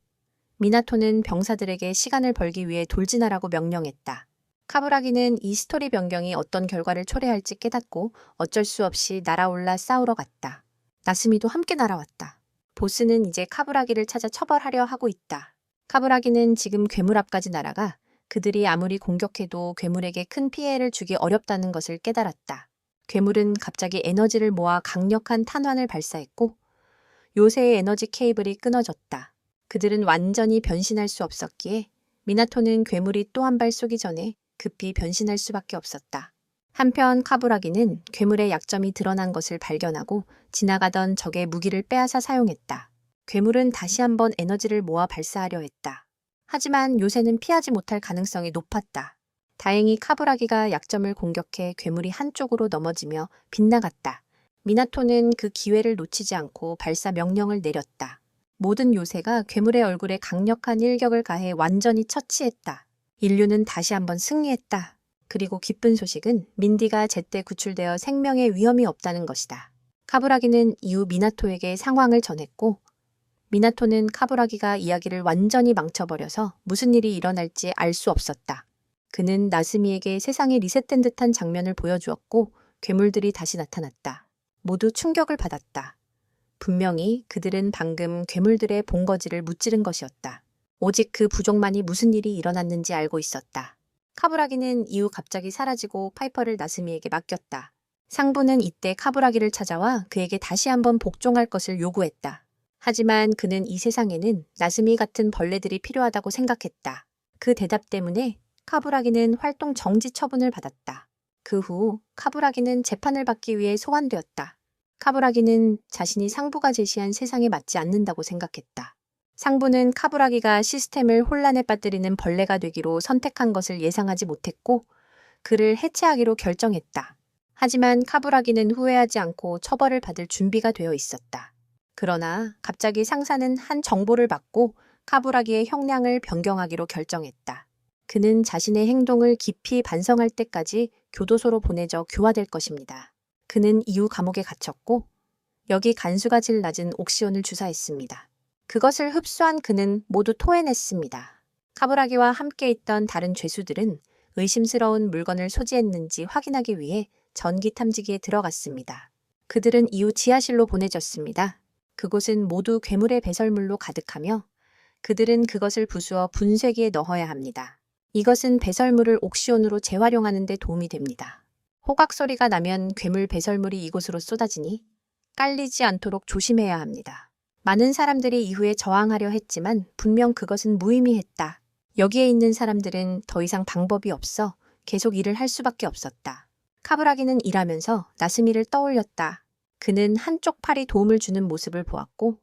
미나토는 병사들에게 시간을 벌기 위해 돌진하라고 명령했다. 카부라기는 이 스토리 변경이 어떤 결과를 초래할지 깨닫고 어쩔 수 없이 날아올라 싸우러 갔다. 나스미도 함께 날아왔다. 보스는 이제 카부라기를 찾아 처벌하려 하고 있다. 카부라기는 지금 괴물 앞까지 날아가 그들이 아무리 공격해도 괴물에게 큰 피해를 주기 어렵다는 것을 깨달았다. 괴물은 갑자기 에너지를 모아 강력한 탄환을 발사했고 요새의 에너지 케이블이 끊어졌다. 그들은 완전히 변신할 수 없었기에 미나토는 괴물이 또 한 발 쏘기 전에 급히 변신할 수밖에 없었다. 한편 카부라기는 괴물의 약점이 드러난 것을 발견하고 지나가던 적의 무기를 빼앗아 사용했다. 괴물은 다시 한번 에너지를 모아 발사하려 했다. 하지만 요새는 피하지 못할 가능성이 높았다. 다행히 카부라기가 약점을 공격해 괴물이 한쪽으로 넘어지며 빗나갔다. 미나토는 그 기회를 놓치지 않고 발사 명령을 내렸다. 모든 요새가 괴물의 얼굴에 강력한 일격을 가해 완전히 처치했다. 인류는 다시 한번 승리했다. 그리고 기쁜 소식은 민디가 제때 구출되어 생명의 위험이 없다는 것이다. 카부라기는 이후 미나토에게 상황을 전했고 미나토는 카부라기가 이야기를 완전히 망쳐버려서 무슨 일이 일어날지 알 수 없었다. 그는 나스미에게 세상이 리셋된 듯한 장면을 보여주었고 괴물들이 다시 나타났다. 모두 충격을 받았다. 분명히 그들은 방금 괴물들의 본거지를 무찌른 것이었다. 오직 그 부족만이 무슨 일이 일어났는지 알고 있었다. 카부라기는 이후 갑자기 사라지고 파이퍼를 나스미에게 맡겼다. 상부는 이때 카부라기를 찾아와 그에게 다시 한번 복종할 것을 요구했다. 하지만 그는 이 세상에는 나스미 같은 벌레들이 필요하다고 생각했다. 그 대답 때문에 카부라기는 활동 정지 처분을 받았다. 그 후 카부라기는 재판을 받기 위해 소환되었다. 카부라기는 자신이 상부가 제시한 세상에 맞지 않는다고 생각했다. 상부는 카부라기가 시스템을 혼란에 빠뜨리는 벌레가 되기로 선택한 것을 예상하지 못했고 그를 해체하기로 결정했다. 하지만 카부라기는 후회하지 않고 처벌을 받을 준비가 되어 있었다. 그러나 갑자기 상사는 한 정보를 받고 카부라기의 형량을 변경하기로 결정했다. 그는 자신의 행동을 깊이 반성할 때까지 교도소로 보내져 교화될 것입니다. 그는 이후 감옥에 갇혔고 여기 간수가 제일 낮은 옥시온을 주사했습니다. 그것을 흡수한 그는 모두 토해냈습니다. 카부라기와 함께 있던 다른 죄수들은 의심스러운 물건을 소지했는지 확인하기 위해 전기 탐지기에 들어갔습니다. 그들은 이후 지하실로 보내졌습니다. 그곳은 모두 괴물의 배설물로 가득하며 그들은 그것을 부수어 분쇄기에 넣어야 합니다. 이것은 배설물을 옥시온으로 재활용하는 데 도움이 됩니다. 호각 소리가 나면 괴물 배설물이 이곳으로 쏟아지니 깔리지 않도록 조심해야 합니다. 많은 사람들이 이후에 저항하려 했지만 분명 그것은 무의미했다. 여기에 있는 사람들은 더 이상 방법이 없어 계속 일을 할 수밖에 없었다. 카부라기는 일하면서 나스미를 떠올렸다. 그는 한쪽 팔이 도움을 주는 모습을 보았고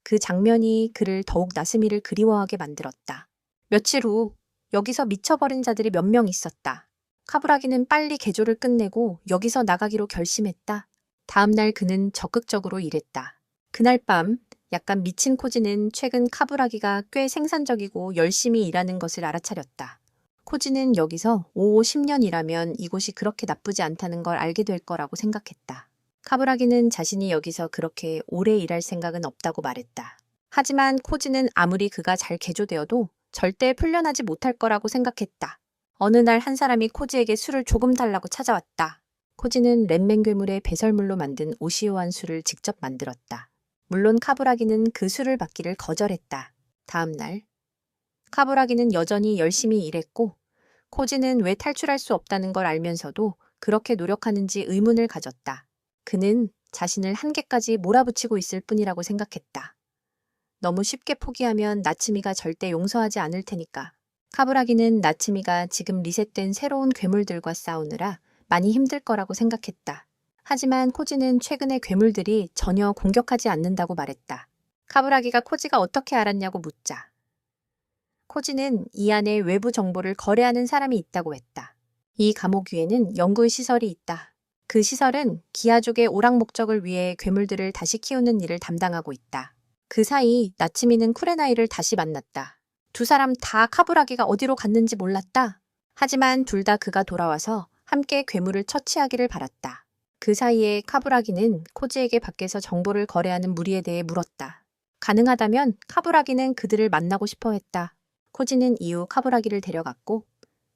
그 장면이 그를 더욱 나스미를 그리워하게 만들었다. 며칠 후 여기서 미쳐버린 자들이 몇 명 있었다. 카부라기는 빨리 개조를 끝내고 여기서 나가기로 결심했다. 다음 날 그는 적극적으로 일했다. 그날 밤 약간 미친 코지는 최근 카부라기가 꽤 생산적이고 열심히 일하는 것을 알아차렸다. 코지는 여기서 10년 일하면 이곳이 그렇게 나쁘지 않다는 걸 알게 될 거라고 생각했다. 카부라기는 자신이 여기서 그렇게 오래 일할 생각은 없다고 말했다. 하지만 코지는 아무리 그가 잘 개조되어도 절대 풀려나지 못할 거라고 생각했다. 어느 날 한 사람이 코지에게 술을 조금 달라고 찾아왔다. 코지는 렌멘 괴물의 배설물로 만든 오시오한 술을 직접 만들었다. 물론 카부라기는 그 술을 받기를 거절했다. 다음 날 카부라기는 여전히 열심히 일했고 코지는 왜 탈출할 수 없다는 걸 알면서도 그렇게 노력하는지 의문을 가졌다. 그는 자신을 한계까지 몰아붙이고 있을 뿐이라고 생각했다. 너무 쉽게 포기하면 나츠미가 절대 용서하지 않을 테니까. 카부라기는 나츠미가 지금 리셋된 새로운 괴물들과 싸우느라 많이 힘들 거라고 생각했다. 하지만 코지는 최근에 괴물들이 전혀 공격하지 않는다고 말했다. 카부라기가 코지가 어떻게 알았냐고 묻자. 코지는 이 안에 외부 정보를 거래하는 사람이 있다고 했다. 이 감옥 위에는 연구시설이 있다. 그 시설은 기아족의 오락 목적을 위해 괴물들을 다시 키우는 일을 담당하고 있다. 그 사이 나츠미는 쿠레나이를 다시 만났다. 두 사람 다 카부라기가 어디로 갔는지 몰랐다. 하지만 둘 다 그가 돌아와서 함께 괴물을 처치하기를 바랐다. 그 사이에 카부라기는 코지에게 밖에서 정보를 거래하는 무리에 대해 물었다. 가능하다면 카부라기는 그들을 만나고 싶어 했다. 코지는 이후 카부라기를 데려갔고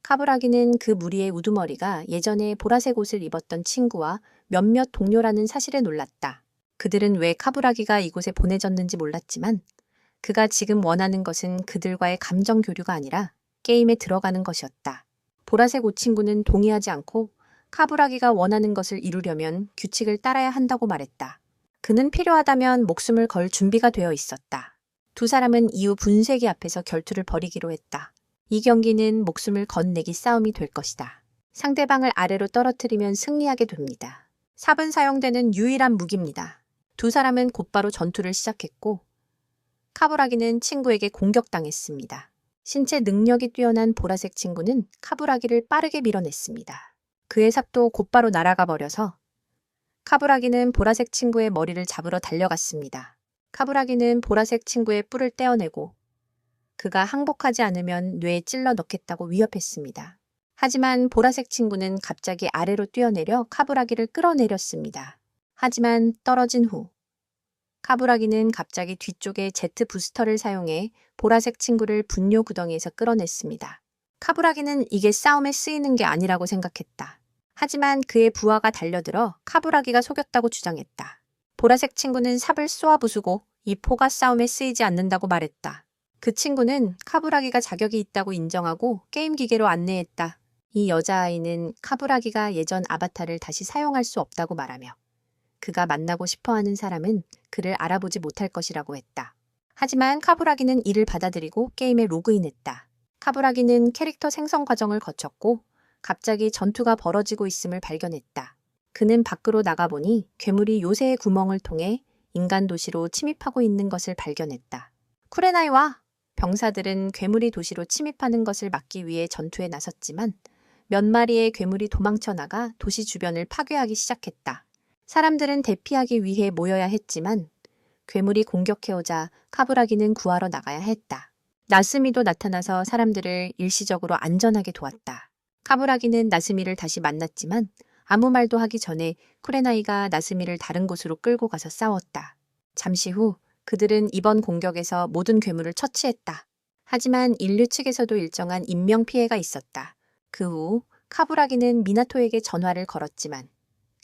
카부라기는 그 무리의 우두머리가 예전에 보라색 옷을 입었던 친구와 몇몇 동료라는 사실에 놀랐다. 그들은 왜 카부라기가 이곳에 보내졌는지 몰랐지만 그가 지금 원하는 것은 그들과의 감정 교류가 아니라 게임에 들어가는 것이었다. 보라색 옷 친구는 동의하지 않고 카부라기가 원하는 것을 이루려면 규칙을 따라야 한다고 말했다. 그는 필요하다면 목숨을 걸 준비가 되어 있었다. 두 사람은 이후 분쇄기 앞에서 결투를 벌이기로 했다. 이 경기는 목숨을 건네기 싸움이 될 것이다. 상대방을 아래로 떨어뜨리면 승리하게 됩니다. 삽은 사용되는 유일한 무기입니다. 두 사람은 곧바로 전투를 시작했고 카부라기는 친구에게 공격당했습니다. 신체 능력이 뛰어난 보라색 친구는 카부라기를 빠르게 밀어냈습니다. 그의 삽도 곧바로 날아가 버려서 카부라기는 보라색 친구의 머리를 잡으러 달려갔습니다. 카부라기는 보라색 친구의 뿔을 떼어내고 그가 항복하지 않으면 뇌에 찔러 넣겠다고 위협했습니다. 하지만 보라색 친구는 갑자기 아래로 뛰어내려 카부라기를 끌어내렸습니다. 하지만 떨어진 후 카부라기는 갑자기 뒤쪽에 제트 부스터를 사용해 보라색 친구를 분뇨 구덩이에서 끌어냈습니다. 카부라기는 이게 싸움에 쓰이는 게 아니라고 생각했다. 하지만 그의 부하가 달려들어 카부라기가 속였다고 주장했다. 보라색 친구는 삽을 쏘아 부수고 이 포가 싸움에 쓰이지 않는다고 말했다. 그 친구는 카부라기가 자격이 있다고 인정하고 게임 기계로 안내했다. 이 여자아이는 카부라기가 예전 아바타를 다시 사용할 수 없다고 말하며 그가 만나고 싶어하는 사람은 그를 알아보지 못할 것이라고 했다. 하지만 카부라기는 이를 받아들이고 게임에 로그인했다. 카부라기는 캐릭터 생성 과정을 거쳤고 갑자기 전투가 벌어지고 있음을 발견했다. 그는 밖으로 나가보니 괴물이 요새의 구멍을 통해 인간 도시로 침입하고 있는 것을 발견했다. 쿠레나이와 병사들은 괴물이 도시로 침입하는 것을 막기 위해 전투에 나섰지만 몇 마리의 괴물이 도망쳐 나가 도시 주변을 파괴하기 시작했다. 사람들은 대피하기 위해 모여야 했지만 괴물이 공격해오자 카부라기는 구하러 나가야 했다. 나스미도 나타나서 사람들을 일시적으로 안전하게 도왔다. 카부라기는 나스미를 다시 만났지만 아무 말도 하기 전에 쿠레나이가 나스미를 다른 곳으로 끌고 가서 싸웠다. 잠시 후 그들은 이번 공격에서 모든 괴물을 처치했다. 하지만 인류 측에서도 일정한 인명피해가 있었다. 그 후 카부라기는 미나토에게 전화를 걸었지만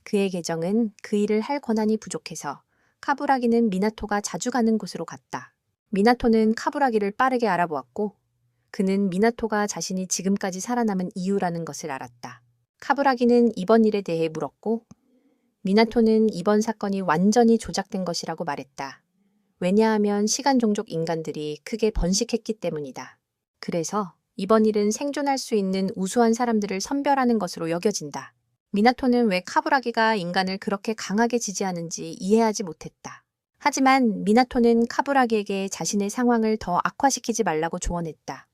그의 계정은 그 일을 할 권한이 부족해서 카부라기는 미나토가 자주 가는 곳으로 갔다. 미나토는 카부라기를 빠르게 알아보았고 그는 미나토가 자신이 지금까지 살아남은 이유라는 것을 알았다. 카부라기는 이번 일에 대해 물었고 미나토는 이번 사건이 완전히 조작된 것이라고 말했다. 왜냐하면 시간 종족 인간들이 크게 번식했기 때문이다. 그래서 이번 일은 생존할 수 있는 우수한 사람들을 선별하는 것으로 여겨진다. 미나토는 왜 카부라기가 인간을 그렇게 강하게 지지하는지 이해하지 못했다. 하지만 미나토는 카부라기에게 자신의 상황을 더 악화시키지 말라고 조언했다.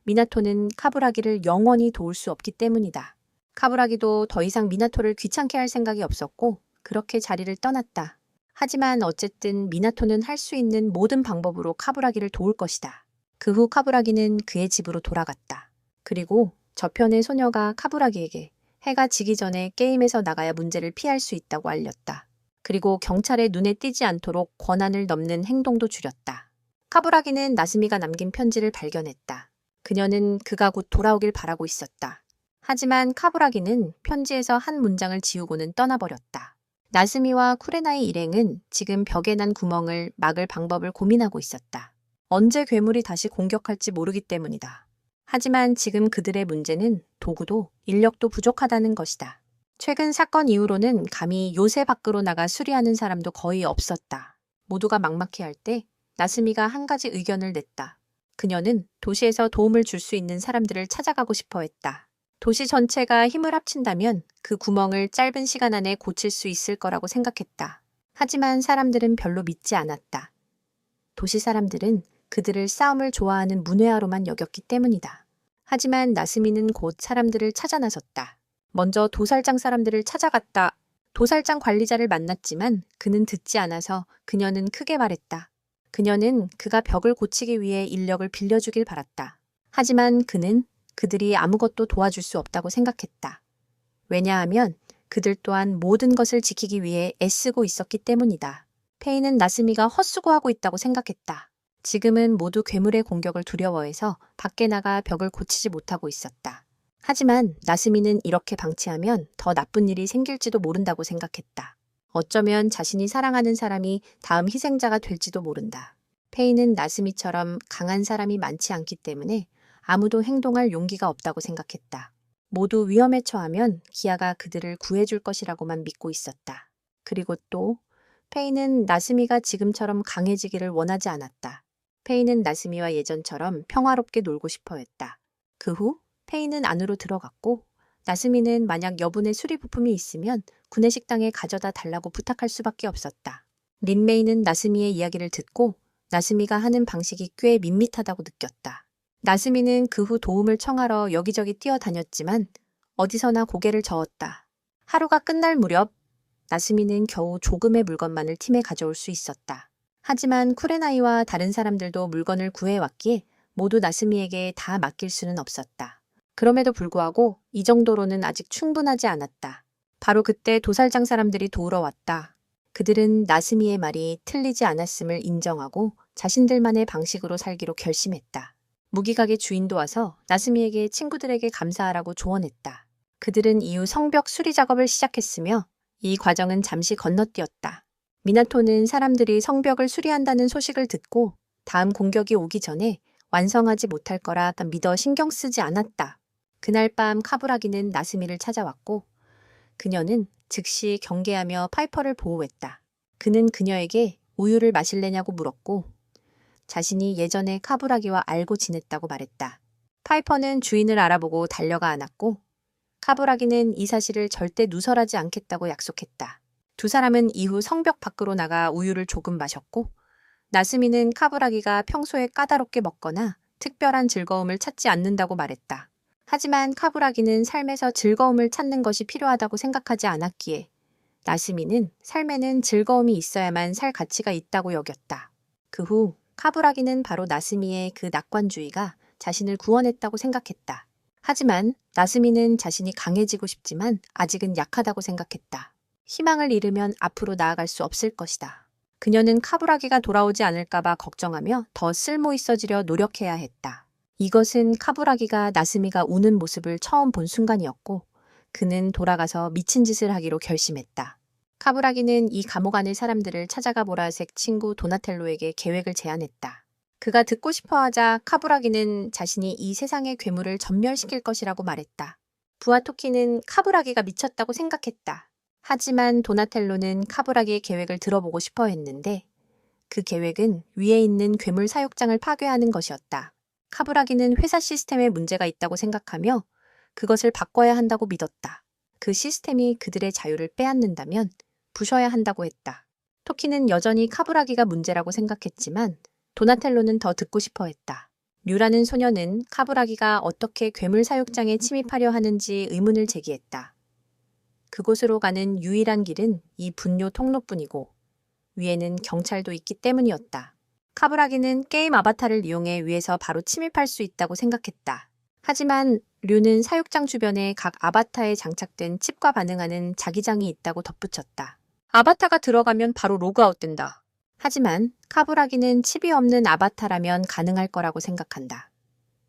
미나토는 카부라기를 영원히 도울 수 없기 때문이다. 카부라기도 더 이상 미나토를 귀찮게 할 생각이 없었고 그렇게 자리를 떠났다. 하지만 어쨌든 미나토는 할 수 있는 모든 방법으로 카부라기를 도울 것이다. 그 후 카부라기는 그의 집으로 돌아갔다. 그리고 저편의 소녀가 카부라기에게 해가 지기 전에 게임에서 나가야 문제를 피할 수 있다고 알렸다. 그리고 경찰의 눈에 띄지 않도록 권한을 넘는 행동도 줄였다. 카부라기는 나스미가 남긴 편지를 발견했다. 그녀는 그가 곧 돌아오길 바라고 있었다. 하지만 카부라기는 편지에서 한 문장을 지우고는 떠나버렸다. 나스미와 쿠레나의 일행은 지금 벽에 난 구멍을 막을 방법을 고민하고 있었다. 언제 괴물이 다시 공격할지 모르기 때문이다. 하지만 지금 그들의 문제는 도구도 인력도 부족하다는 것이다. 최근 사건 이후로는 감히 요새 밖으로 나가 수리하는 사람도 거의 없었다. 모두가 막막해할 때 나스미가 한 가지 의견을 냈다. 그녀는 도시에서 도움을 줄 수 있는 사람들을 찾아가고 싶어 했다. 도시 전체가 힘을 합친다면 그 구멍을 짧은 시간 안에 고칠 수 있을 거라고 생각했다. 하지만 사람들은 별로 믿지 않았다. 도시 사람들은 그들을 싸움을 좋아하는 문외아로만 여겼기 때문이다. 하지만 나스미는 곧 사람들을 찾아 나섰다. 먼저 도살장 사람들을 찾아갔다. 도살장 관리자를 만났지만 그는 듣지 않아서 그녀는 크게 말했다. 그녀는 그가 벽을 고치기 위해 인력을 빌려주길 바랐다. 하지만 그는 그들이 아무것도 도와줄 수 없다고 생각했다. 왜냐하면 그들 또한 모든 것을 지키기 위해 애쓰고 있었기 때문이다. 페이는 나스미가 헛수고하고 있다고 생각했다. 지금은 모두 괴물의 공격을 두려워해서 밖에 나가 벽을 고치지 못하고 있었다. 하지만 나스미는 이렇게 방치하면 더 나쁜 일이 생길지도 모른다고 생각했다. 어쩌면 자신이 사랑하는 사람이 다음 희생자가 될지도 모른다. 페이는 나스미처럼 강한 사람이 많지 않기 때문에 아무도 행동할 용기가 없다고 생각했다. 모두 위험에 처하면 기아가 그들을 구해줄 것이라고만 믿고 있었다. 그리고 또 페이는 나스미가 지금처럼 강해지기를 원하지 않았다. 페이는 나스미와 예전처럼 평화롭게 놀고 싶어 했다. 그 후 페이는 안으로 들어갔고 나스미는 만약 여분의 수리 부품이 있으면 구내식당에 가져다 달라고 부탁할 수밖에 없었다. 린메이는 나스미의 이야기를 듣고 나스미가 하는 방식이 꽤 밋밋하다고 느꼈다. 나스미는 그 후 도움을 청하러 여기저기 뛰어다녔지만 어디서나 고개를 저었다. 하루가 끝날 무렵 나스미는 겨우 조금의 물건만을 팀에 가져올 수 있었다. 하지만 쿠레나이와 다른 사람들도 물건을 구해왔기에 모두 나스미에게 다 맡길 수는 없었다. 그럼에도 불구하고 이 정도로는 아직 충분하지 않았다. 바로 그때 도살장 사람들이 도우러 왔다. 그들은 나스미의 말이 틀리지 않았음을 인정하고 자신들만의 방식으로 살기로 결심했다. 무기가게 주인도 와서 나스미에게 친구들에게 감사하라고 조언했다. 그들은 이후 성벽 수리 작업을 시작했으며 이 과정은 잠시 건너뛰었다. 미나토는 사람들이 성벽을 수리한다는 소식을 듣고 다음 공격이 오기 전에 완성하지 못할 거라 믿어 신경 쓰지 않았다. 그날 밤 카부라기는 나스미를 찾아왔고 그녀는 즉시 경계하며 파이퍼를 보호했다. 그는 그녀에게 우유를 마실래냐고 물었고 자신이 예전에 카부라기와 알고 지냈다고 말했다. 파이퍼는 주인을 알아보고 달려가 안았고 카부라기는 이 사실을 절대 누설하지 않겠다고 약속했다. 두 사람은 이후 성벽 밖으로 나가 우유를 조금 마셨고 나스미는 카부라기가 평소에 까다롭게 먹거나 특별한 즐거움을 찾지 않는다고 말했다. 하지만 카부라기는 삶에서 즐거움을 찾는 것이 필요하다고 생각하지 않았기에 나스미는 삶에는 즐거움이 있어야만 살 가치가 있다고 여겼다. 그 후 카부라기는 바로 나스미의 그 낙관주의가 자신을 구원했다고 생각했다. 하지만 나스미는 자신이 강해지고 싶지만 아직은 약하다고 생각했다. 희망을 잃으면 앞으로 나아갈 수 없을 것이다. 그녀는 카부라기가 돌아오지 않을까봐 걱정하며 더 쓸모 있어지려 노력해야 했다. 이것은 카부라기가 나스미가 우는 모습을 처음 본 순간이었고 그는 돌아가서 미친 짓을 하기로 결심했다. 카부라기는 이 감옥 안의 사람들을 찾아가 보라색 친구 도나텔로에게 계획을 제안했다. 그가 듣고 싶어하자 카부라기는 자신이 이 세상의 괴물을 전멸시킬 것이라고 말했다. 부아토키는 카부라기가 미쳤다고 생각했다. 하지만 도나텔로는 카부라기의 계획을 들어보고 싶어 했는데 그 계획은 위에 있는 괴물 사육장을 파괴하는 것이었다. 카부라기는 회사 시스템에 문제가 있다고 생각하며 그것을 바꿔야 한다고 믿었다. 그 시스템이 그들의 자유를 빼앗는다면 부셔야 한다고 했다. 토키는 여전히 카부라기가 문제라고 생각했지만 도나텔로는 더 듣고 싶어 했다. 류라는 소녀는 카부라기가 어떻게 괴물 사육장에 침입하려 하는지 의문을 제기했다. 그곳으로 가는 유일한 길은 이 분뇨 통로뿐이고 위에는 경찰도 있기 때문이었다. 카브라기는 게임 아바타를 이용해 위에서 바로 침입할 수 있다고 생각했다. 하지만 류는 사육장 주변에 각 아바타에 장착된 칩과 반응하는 자기장이 있다고 덧붙였다. 아바타가 들어가면 바로 로그아웃된다. 하지만 카브라기는 칩이 없는 아바타라면 가능할 거라고 생각한다.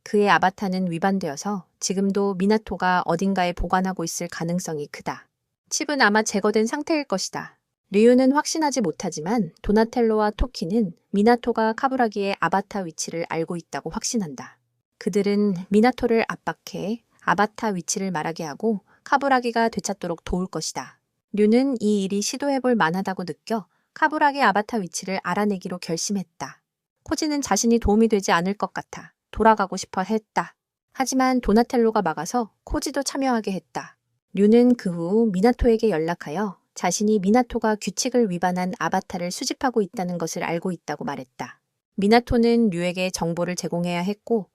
그의 아바타는 위반되어서 지금도 미나토가 어딘가에 보관하고 있을 가능성이 크다. 칩은 아마 제거된 상태일 것이다. 류는 확신하지 못하지만 도나텔로와 토키는 미나토가 카브라기의 아바타 위치를 알고 있다고 확신한다. 그들은 미나토를 압박해 아바타 위치를 말하게 하고 카브라기가 되찾도록 도울 것이다. 류는 이 일이 시도해볼 만하다고 느껴 카브라기 아바타 위치를 알아내기로 결심했다. 코지는 자신이 도움이 되지 않을 것 같아 돌아가고 싶어 했다. 하지만 도나텔로가 막아서 코지도 참여하게 했다. 류는 그 후 미나토에게 연락하여 자신이 미나토가 규칙을 위반한 아바타를 수집하고 있다는 것을 알고 있다고 말했다. 미나토는 류에게 정보를 제공해야 했고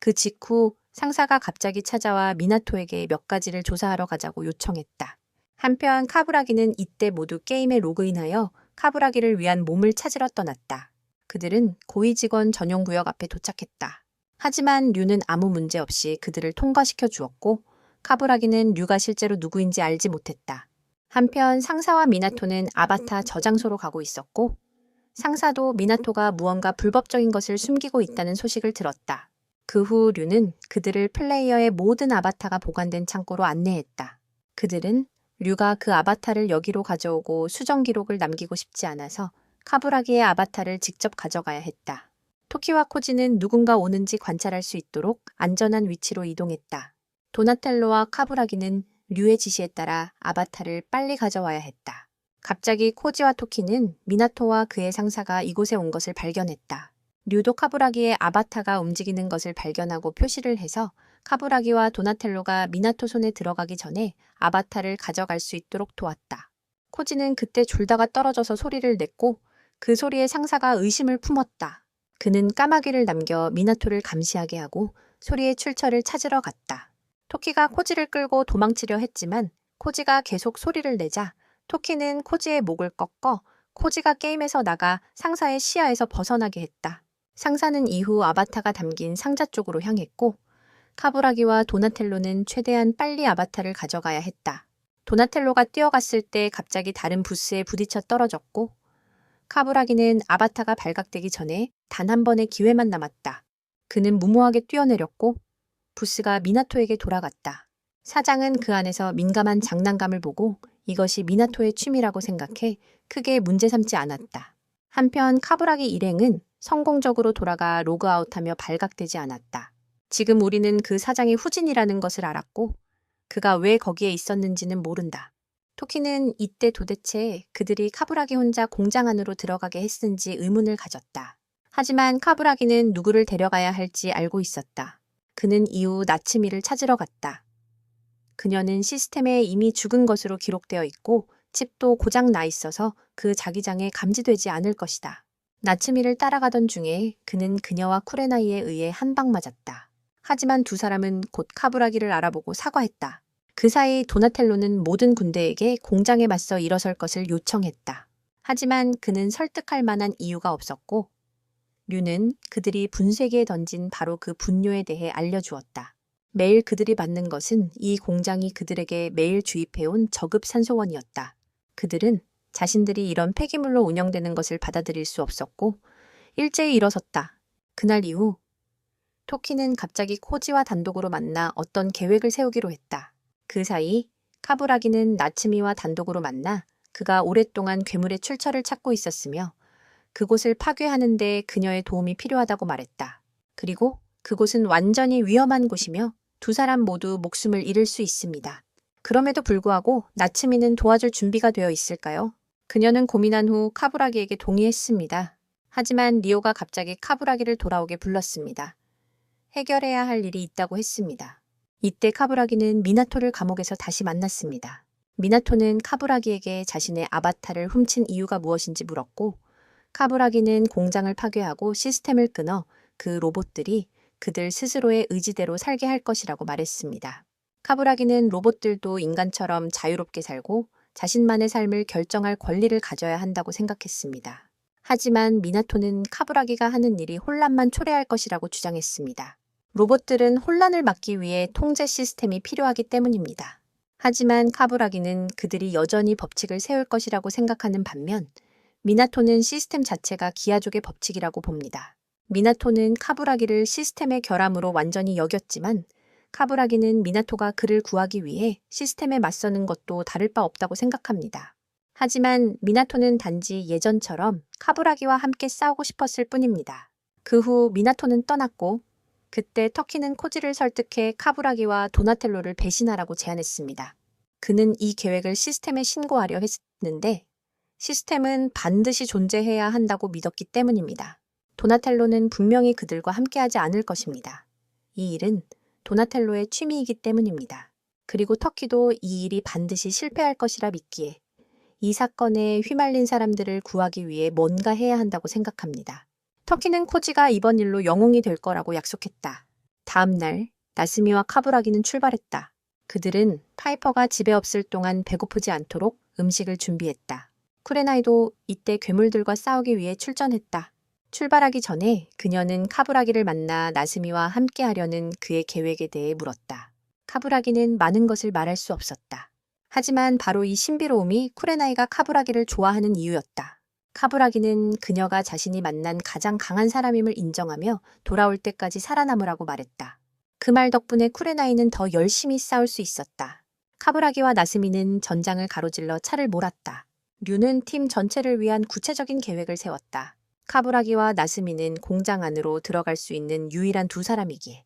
그 직후 상사가 갑자기 찾아와 미나토에게 몇 가지를 조사하러 가자고 요청했다. 한편 카브라기는 이때 모두 게임에 로그인하여 카브라기를 위한 몸을 찾으러 떠났다. 그들은 고위 직원 전용 구역 앞에 도착했다. 하지만 류는 아무 문제 없이 그들을 통과시켜 주었고 카브라기는 류가 실제로 누구인지 알지 못했다. 한편 상사와 미나토는 아바타 저장소로 가고 있었고 상사도 미나토가 무언가 불법적인 것을 숨기고 있다는 소식을 들었다. 그 후 류는 그들을 플레이어의 모든 아바타가 보관된 창고로 안내했다. 그들은 류가 그 아바타를 여기로 가져오고 수정 기록을 남기고 싶지 않아서 카브라기의 아바타를 직접 가져가야 했다. 토키와 코지는 누군가 오는지 관찰할 수 있도록 안전한 위치로 이동했다. 도나텔로와 카브라기는 류의 지시에 따라 아바타를 빨리 가져와야 했다. 갑자기 코지와 토키는 미나토와 그의 상사가 이곳에 온 것을 발견했다. 류도 카브라기의 아바타가 움직이는 것을 발견하고 표시를 해서 카브라기와 도나텔로가 미나토 손에 들어가기 전에 아바타를 가져갈 수 있도록 도왔다. 코지는 그때 졸다가 떨어져서 소리를 냈고 그 소리에 상사가 의심을 품었다. 그는 까마귀를 남겨 미나토를 감시하게 하고 소리의 출처를 찾으러 갔다. 토키가 코지를 끌고 도망치려 했지만 코지가 계속 소리를 내자 토키는 코지의 목을 꺾어 코지가 게임에서 나가 상사의 시야에서 벗어나게 했다. 상사는 이후 아바타가 담긴 상자 쪽으로 향했고 카브라기와 도나텔로는 최대한 빨리 아바타를 가져가야 했다. 도나텔로가 뛰어갔을 때 갑자기 다른 부스에 부딪혀 떨어졌고 카브라기는 아바타가 발각되기 전에 단 한 번의 기회만 남았다. 그는 무모하게 뛰어내렸고 부스가 미나토에게 돌아갔다. 사장은 그 안에서 민감한 장난감을 보고 이것이 미나토의 취미라고 생각해 크게 문제 삼지 않았다. 한편 카브라기 일행은 성공적으로 돌아가 로그아웃하며 발각되지 않았다. 지금 우리는 그 사장이 후진이라는 것을 알았고 그가 왜 거기에 있었는지는 모른다. 토키는 이때 도대체 그들이 카브라기 혼자 공장 안으로 들어가게 했는지 의문을 가졌다. 하지만 카브라기는 누구를 데려가야 할지 알고 있었다. 그는 이후 나츠미를 찾으러 갔다. 그녀는 시스템에 이미 죽은 것으로 기록되어 있고 칩도 고장 나 있어서 그 자기장에 감지되지 않을 것이다. 나츠미를 따라가던 중에 그는 그녀와 쿠레나이에 의해 한 방 맞았다. 하지만 두 사람은 곧 카브라기를 알아보고 사과했다. 그 사이 도나텔로는 모든 군대에게 공장에 맞서 일어설 것을 요청했다. 하지만 그는 설득할 만한 이유가 없었고 류는 그들이 분쇄기에 던진 바로 그 분뇨에 대해 알려주었다. 매일 그들이 받는 것은 이 공장이 그들에게 매일 주입해온 저급 산소원이었다. 그들은 자신들이 이런 폐기물로 운영되는 것을 받아들일 수 없었고 일제히 일어섰다. 그날 이후 토키는 갑자기 코지와 단독으로 만나 어떤 계획을 세우기로 했다. 그 사이 카브라기는 나츠미와 단독으로 만나 그가 오랫동안 괴물의 출처를 찾고 있었으며 그곳을 파괴하는 데 그녀의 도움이 필요하다고 말했다. 그리고 그곳은 완전히 위험한 곳이며 두 사람 모두 목숨을 잃을 수 있습니다. 그럼에도 불구하고 나츠미는 도와줄 준비가 되어 있을까요? 그녀는 고민한 후 카브라기에게 동의했습니다. 하지만 리오가 갑자기 카브라기를 돌아오게 불렀습니다. 해결해야 할 일이 있다고 했습니다. 이때 카브라기는 미나토를 감옥에서 다시 만났습니다. 미나토는 카브라기에게 자신의 아바타를 훔친 이유가 무엇인지 물었고 카브라기는 공장을 파괴하고 시스템을 끊어 그 로봇들이 그들 스스로의 의지대로 살게 할 것이라고 말했습니다. 카부라기는 로봇들도 인간처럼 자유롭게 살고 자신만의 삶을 결정할 권리를 가져야 한다고 생각했습니다. 하지만 미나토는 카부라기가 하는 일이 혼란만 초래할 것이라고 주장했습니다. 로봇들은 혼란을 막기 위해 통제 시스템이 필요하기 때문입니다. 하지만 카부라기는 그들이 여전히 법칙을 세울 것이라고 생각하는 반면 미나토는 시스템 자체가 기아족의 법칙이라고 봅니다. 미나토는 카부라기를 시스템의 결함으로 완전히 여겼지만 카부라기는 미나토가 그를 구하기 위해 시스템에 맞서는 것도 다를 바 없다고 생각합니다. 하지만 미나토는 단지 예전처럼 카부라기와 함께 싸우고 싶었을 뿐입니다. 그 후 미나토는 떠났고 그때 터키는 코지를 설득해 카부라기와 도나텔로를 배신하라고 제안했습니다. 그는 이 계획을 시스템에 신고하려 했는데 시스템은 반드시 존재해야 한다고 믿었기 때문입니다. 도나텔로는 분명히 그들과 함께하지 않을 것입니다. 이 일은 도나텔로의 취미이기 때문입니다. 그리고 터키도 이 일이 반드시 실패할 것이라 믿기에 이 사건에 휘말린 사람들을 구하기 위해 뭔가 해야 한다고 생각합니다. 터키는 코지가 이번 일로 영웅이 될 거라고 약속했다. 다음 날 나스미와 카부라기는 출발했다. 그들은 파이퍼가 집에 없을 동안 배고프지 않도록 음식을 준비했다. 쿠레나이도 이때 괴물들과 싸우기 위해 출전했다. 출발하기 전에 그녀는 카부라기를 만나 나스미와 함께 하려는 그의 계획에 대해 물었다. 카부라기는 많은 것을 말할 수 없었다. 하지만 바로 이 신비로움이 쿠레나이가 카부라기를 좋아하는 이유였다. 카부라기는 그녀가 자신이 만난 가장 강한 사람임을 인정하며 돌아올 때까지 살아남으라고 말했다. 그 말 덕분에 쿠레나이는 더 열심히 싸울 수 있었다. 카부라기와 나스미는 전장을 가로질러 차를 몰았다. 류는 팀 전체를 위한 구체적인 계획을 세웠다. 카부라기와 나스미는 공장 안으로 들어갈 수 있는 유일한 두 사람이기에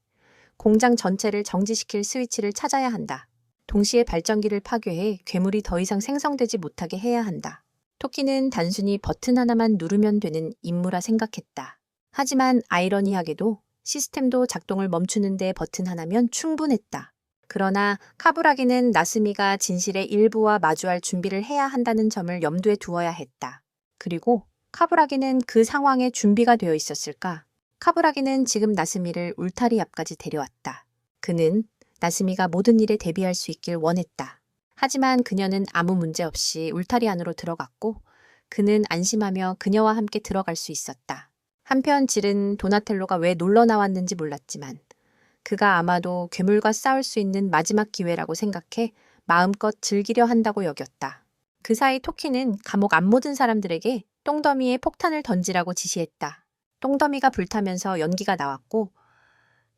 공장 전체를 정지시킬 스위치를 찾아야 한다. 동시에 발전기를 파괴해 괴물이 더 이상 생성되지 못하게 해야 한다. 토키는 단순히 버튼 하나만 누르면 되는 임무라 생각했다. 하지만 아이러니하게도 시스템도 작동을 멈추는 데 버튼 하나면 충분했다. 그러나 카부라기는 나스미가 진실의 일부와 마주할 준비를 해야 한다는 점을 염두에 두어야 했다. 그리고 카부라기는 그 상황에 준비가 되어 있었을까? 카부라기는 지금 나스미를 울타리 앞까지 데려왔다. 그는 나스미가 모든 일에 대비할 수 있길 원했다. 하지만 그녀는 아무 문제 없이 울타리 안으로 들어갔고 그는 안심하며 그녀와 함께 들어갈 수 있었다. 한편 질은 도나텔로가 왜 놀러 나왔는지 몰랐지만 그가 아마도 괴물과 싸울 수 있는 마지막 기회라고 생각해 마음껏 즐기려 한다고 여겼다. 그 사이 토키는 감옥 안 모든 사람들에게 똥더미에 폭탄을 던지라고 지시했다. 똥더미가 불타면서 연기가 나왔고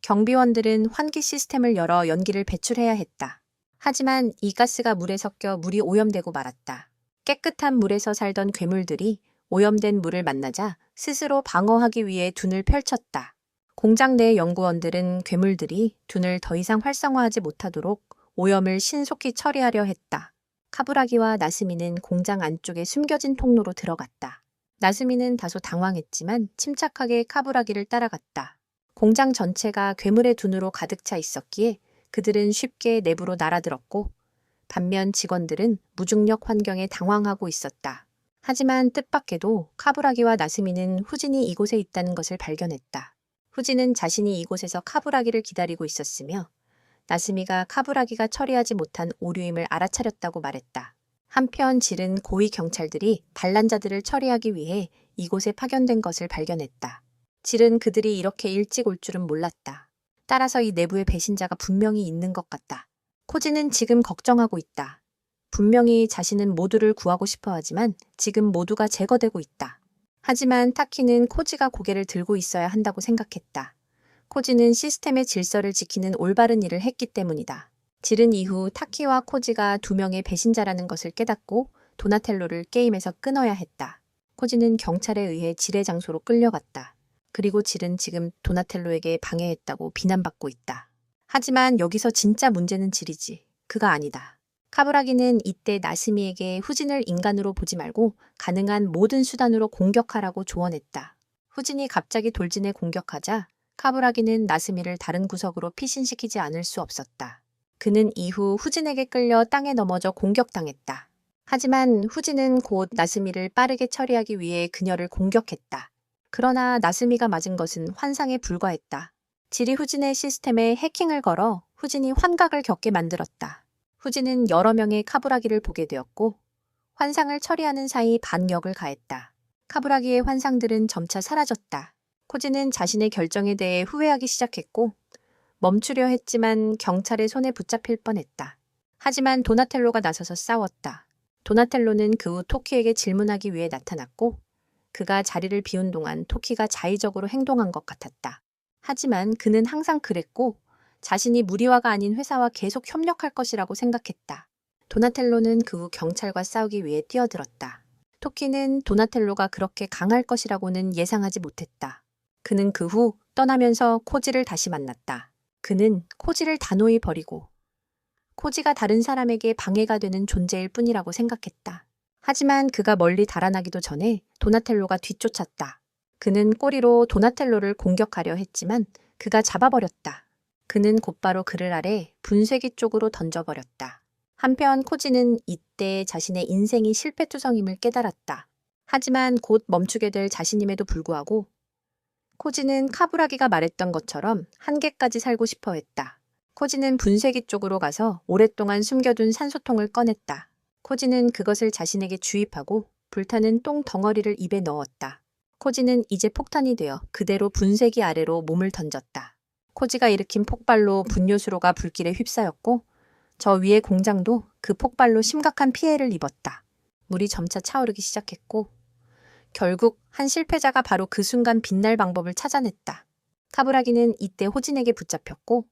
경비원들은 환기 시스템을 열어 연기를 배출해야 했다. 하지만 이 가스가 물에 섞여 물이 오염되고 말았다. 깨끗한 물에서 살던 괴물들이 오염된 물을 만나자 스스로 방어하기 위해 둔을 펼쳤다. 공장 내 연구원들은 괴물들이 둔을 더 이상 활성화하지 못하도록 오염을 신속히 처리하려 했다. 카부라기와 나스미는 공장 안쪽에 숨겨진 통로로 들어갔다. 나스미는 다소 당황했지만 침착하게 카부라기를 따라갔다. 공장 전체가 괴물의 둔으로 가득 차 있었기에 그들은 쉽게 내부로 날아들었고 반면 직원들은 무중력 환경에 당황하고 있었다. 하지만 뜻밖에도 카부라기와 나스미는 후진이 이곳에 있다는 것을 발견했다. 후진은 자신이 이곳에서 카부라기를 기다리고 있었으며 나스미가 카부라기가 처리하지 못한 오류임을 알아차렸다고 말했다. 한편 질은 고위 경찰들이 반란자들을 처리하기 위해 이곳에 파견된 것을 발견했다. 질은 그들이 이렇게 일찍 올 줄은 몰랐다. 따라서 이 내부에 배신자가 분명히 있는 것 같다. 코지는 지금 걱정하고 있다. 분명히 자신은 모두를 구하고 싶어 하지만 지금 모두가 제거되고 있다. 하지만 타키는 코지가 고개를 들고 있어야 한다고 생각했다. 코지는 시스템의 질서를 지키는 올바른 일을 했기 때문이다. 질은 이후 타키와 코지가 두 명의 배신자라는 것을 깨닫고 도나텔로를 게임에서 끊어야 했다. 코지는 경찰에 의해 질의 장소로 끌려갔다. 그리고 질은 지금 도나텔로에게 방해했다고 비난받고 있다. 하지만 여기서 진짜 문제는 질이지. 그가 아니다. 카부라기는 이때 나스미에게 후진을 인간으로 보지 말고 가능한 모든 수단으로 공격하라고 조언했다. 후진이 갑자기 돌진해 공격하자 카부라기는 나스미를 다른 구석으로 피신시키지 않을 수 없었다. 그는 이후 후진에게 끌려 땅에 넘어져 공격당했다. 하지만 후진은 곧 나스미를 빠르게 처리하기 위해 그녀를 공격했다. 그러나 나스미가 맞은 것은 환상에 불과했다. 질이 후진의 시스템에 해킹을 걸어 후진이 환각을 겪게 만들었다. 후진은 여러 명의 카부라기를 보게 되었고 환상을 처리하는 사이 반격을 가했다. 카부라기의 환상들은 점차 사라졌다. 코지는 자신의 결정에 대해 후회하기 시작했고 멈추려 했지만 경찰의 손에 붙잡힐 뻔했다. 하지만 도나텔로가 나서서 싸웠다. 도나텔로는 그 후 토키에게 질문하기 위해 나타났고 그가 자리를 비운 동안 토키가 자의적으로 행동한 것 같았다. 하지만 그는 항상 그랬고 자신이 무리와가 아닌 회사와 계속 협력할 것이라고 생각했다. 도나텔로는 그 후 경찰과 싸우기 위해 뛰어들었다. 토키는 도나텔로가 그렇게 강할 것이라고는 예상하지 못했다. 그는 그 후 떠나면서 코지를 다시 만났다. 그는 코지를 단호히 버리고 코지가 다른 사람에게 방해가 되는 존재일 뿐이라고 생각했다. 하지만 그가 멀리 달아나기도 전에 도나텔로가 뒤쫓았다. 그는 꼬리로 도나텔로를 공격하려 했지만 그가 잡아버렸다. 그는 곧바로 그를 아래 분쇄기 쪽으로 던져버렸다. 한편 코지는 이때 자신의 인생이 실패투성임을 깨달았다. 하지만 곧 멈추게 될 자신임에도 불구하고 코지는 카부라기가 말했던 것처럼 한계까지 살고 싶어 했다. 코지는 분쇄기 쪽으로 가서 오랫동안 숨겨둔 산소통을 꺼냈다. 코지는 그것을 자신에게 주입하고 불타는 똥 덩어리를 입에 넣었다. 코지는 이제 폭탄이 되어 그대로 분쇄기 아래로 몸을 던졌다. 코지가 일으킨 폭발로 분뇨수로가 불길에 휩싸였고 저 위의 공장도 그 폭발로 심각한 피해를 입었다. 물이 점차 차오르기 시작했고 결국 한 실패자가 바로 그 순간 빛날 방법을 찾아냈다. 카부라기는 이때 호진에게 붙잡혔고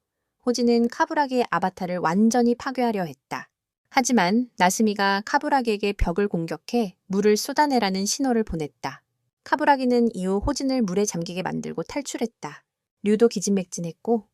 호진은 카부라기의 아바타를 완전히 파괴하려 했다. 하지만 나스미가 카부라기에게 벽을 공격해 물을 쏟아내라는 신호를 보냈다. 카부라기는 이후 호진을 물에 잠기게 만들고 탈출했다. 류도 기진맥진했고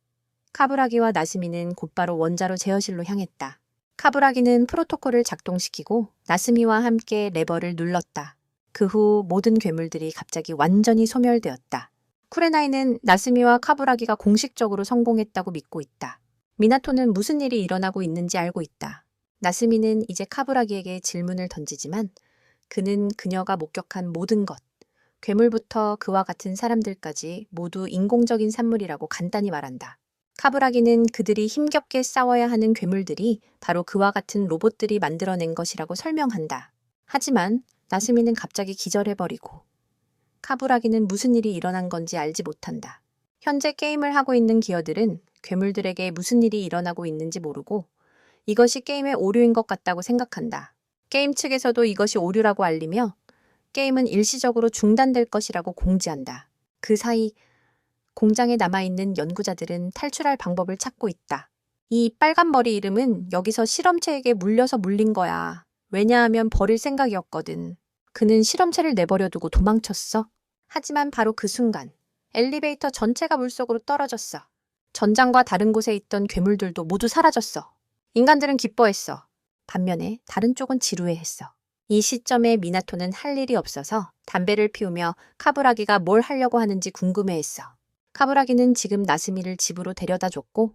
카부라기와 나스미는 곧바로 원자로 제어실로 향했다. 카부라기는 프로토콜을 작동시키고 나스미와 함께 레버를 눌렀다. 그 후 모든 괴물들이 갑자기 완전히 소멸되었다. 쿠레나이는 나스미와 카부라기가 공식적으로 성공했다고 믿고 있다. 미나토는 무슨 일이 일어나고 있는지 알고 있다. 나스미는 이제 카부라기에게 질문을 던지지만 그는 그녀가 목격한 모든 것, 괴물부터 그와 같은 사람들까지 모두 인공적인 산물이라고 간단히 말한다. 카부라기는 그들이 힘겹게 싸워야 하는 괴물들이 바로 그와 같은 로봇들이 만들어낸 것이라고 설명한다. 하지만 나스미는 갑자기 기절해버리고 카부라기는 무슨 일이 일어난 건지 알지 못한다. 현재 게임을 하고 있는 기어들은 괴물들에게 무슨 일이 일어나고 있는지 모르고 이것이 게임의 오류인 것 같다고 생각한다. 게임 측에서도 이것이 오류라고 알리며 게임은 일시적으로 중단될 것이라고 공지한다. 그 사이 공장에 남아있는 연구자들은 탈출할 방법을 찾고 있다. 이 빨간 머리 이름은 여기서 실험체에게 물려서 물린 거야. 왜냐하면 버릴 생각이었거든. 그는 실험체를 내버려두고 도망쳤어. 하지만 바로 그 순간 엘리베이터 전체가 물속으로 떨어졌어. 전장과 다른 곳에 있던 괴물들도 모두 사라졌어. 인간들은 기뻐했어. 반면에 다른 쪽은 지루해했어. 이 시점에 미나토는 할 일이 없어서 담배를 피우며 카부라기가 뭘 하려고 하는지 궁금해했어. 카부라기는 지금 나스미를 집으로 데려다 줬고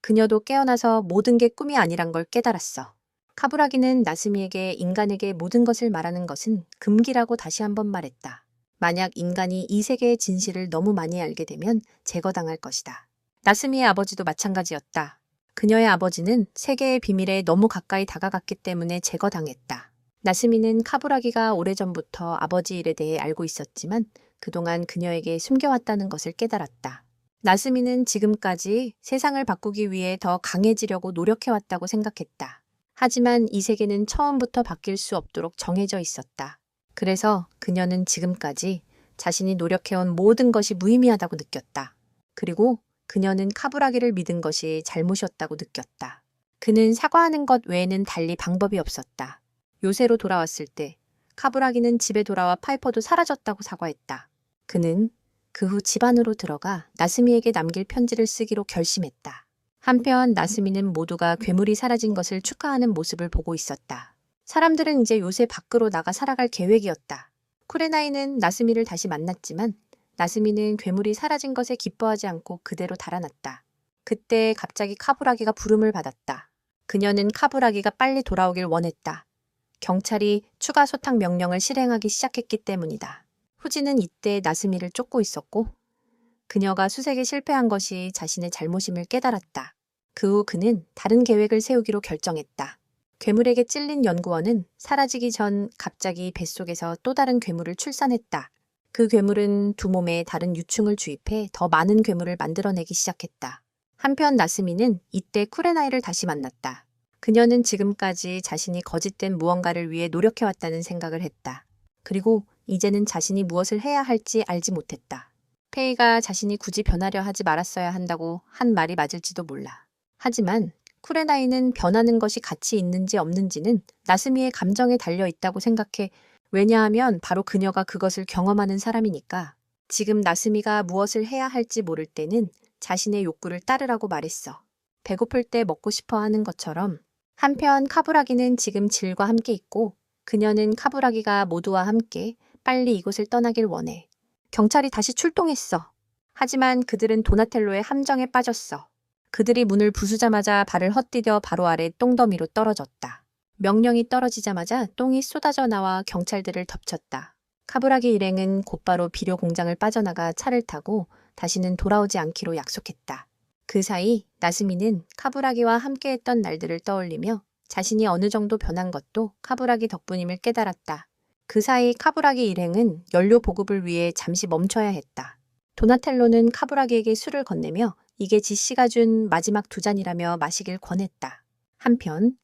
그녀도 깨어나서 모든 게 꿈이 아니란 걸 깨달았어. 카부라기는 나스미에게 인간에게 모든 것을 말하는 것은 금기라고 다시 한번 말했다. 만약 인간이 이 세계의 진실을 너무 많이 알게 되면 제거당할 것이다. 나스미의 아버지도 마찬가지였다. 그녀의 아버지는 세계의 비밀에 너무 가까이 다가갔기 때문에 제거당했다. 나스미는 카부라기가 오래전부터 아버지 일에 대해 알고 있었지만 그동안 그녀에게 숨겨왔다는 것을 깨달았다. 나스미는 지금까지 세상을 바꾸기 위해 더 강해지려고 노력해왔다고 생각했다. 하지만 이 세계는 처음부터 바뀔 수 없도록 정해져 있었다. 그래서 그녀는 지금까지 자신이 노력해온 모든 것이 무의미하다고 느꼈다. 그리고 그녀는 카부라기를 믿은 것이 잘못이었다고 느꼈다. 그는 사과하는 것 외에는 달리 방법이 없었다. 요새로 돌아왔을 때 카부라기는 집에 돌아와 파이퍼도 사라졌다고 사과했다. 그는 그 후 집 안으로 들어가 나스미에게 남길 편지를 쓰기로 결심했다. 한편 나스미는 모두가 괴물이 사라진 것을 축하하는 모습을 보고 있었다. 사람들은 이제 요새 밖으로 나가 살아갈 계획이었다. 쿠레나이는 나스미를 다시 만났지만 나스미는 괴물이 사라진 것에 기뻐하지 않고 그대로 달아났다. 그때 갑자기 카부라기가 부름을 받았다. 그녀는 카부라기가 빨리 돌아오길 원했다. 경찰이 추가 소탕 명령을 실행하기 시작했기 때문이다. 후지는 이때 나스미를 쫓고 있었고 그녀가 수색에 실패한 것이 자신의 잘못임을 깨달았다. 그 후 그는 다른 계획을 세우기로 결정했다. 괴물에게 찔린 연구원은 사라지기 전 갑자기 뱃속에서 또 다른 괴물을 출산했다. 그 괴물은 두 몸에 다른 유충을 주입해 더 많은 괴물을 만들어내기 시작했다. 한편 나스미는 이때 쿠레나이를 다시 만났다. 그녀는 지금까지 자신이 거짓된 무언가를 위해 노력해왔다는 생각을 했다. 그리고 이제는 자신이 무엇을 해야 할지 알지 못했다. 페이가 자신이 굳이 변하려 하지 말았어야 한다고 한 말이 맞을지도 몰라. 하지만 쿠레나이는 변하는 것이 가치 있는지 없는지는 나스미의 감정에 달려 있다고 생각해. 왜냐하면 바로 그녀가 그것을 경험하는 사람이니까. 지금 나스미가 무엇을 해야 할지 모를 때는 자신의 욕구를 따르라고 말했어. 배고플 때 먹고 싶어 하는 것처럼. 한편 카부라기는 지금 질과 함께 있고 그녀는 카부라기가 모두와 함께 빨리 이곳을 떠나길 원해. 경찰이 다시 출동했어. 하지만 그들은 도나텔로의 함정에 빠졌어. 그들이 문을 부수자마자 발을 헛디뎌 바로 아래 똥더미로 떨어졌다. 명령이 떨어지자마자 똥이 쏟아져 나와 경찰들을 덮쳤다. 카부라기 일행은 곧바로 비료 공장을 빠져나가 차를 타고 다시는 돌아오지 않기로 약속했다. 그 사이 나스미는 카부라기와 함께했던 날들을 떠올리며 자신이 어느 정도 변한 것도 카부라기 덕분임을 깨달았다. 그 사이 카부라기 일행은 연료 보급을 위해 잠시 멈춰야 했다. 도나텔로는 카부라기에게 술을 건네며 이게 지씨가 준 마지막 두 잔이라며 마시길 권했다. 한편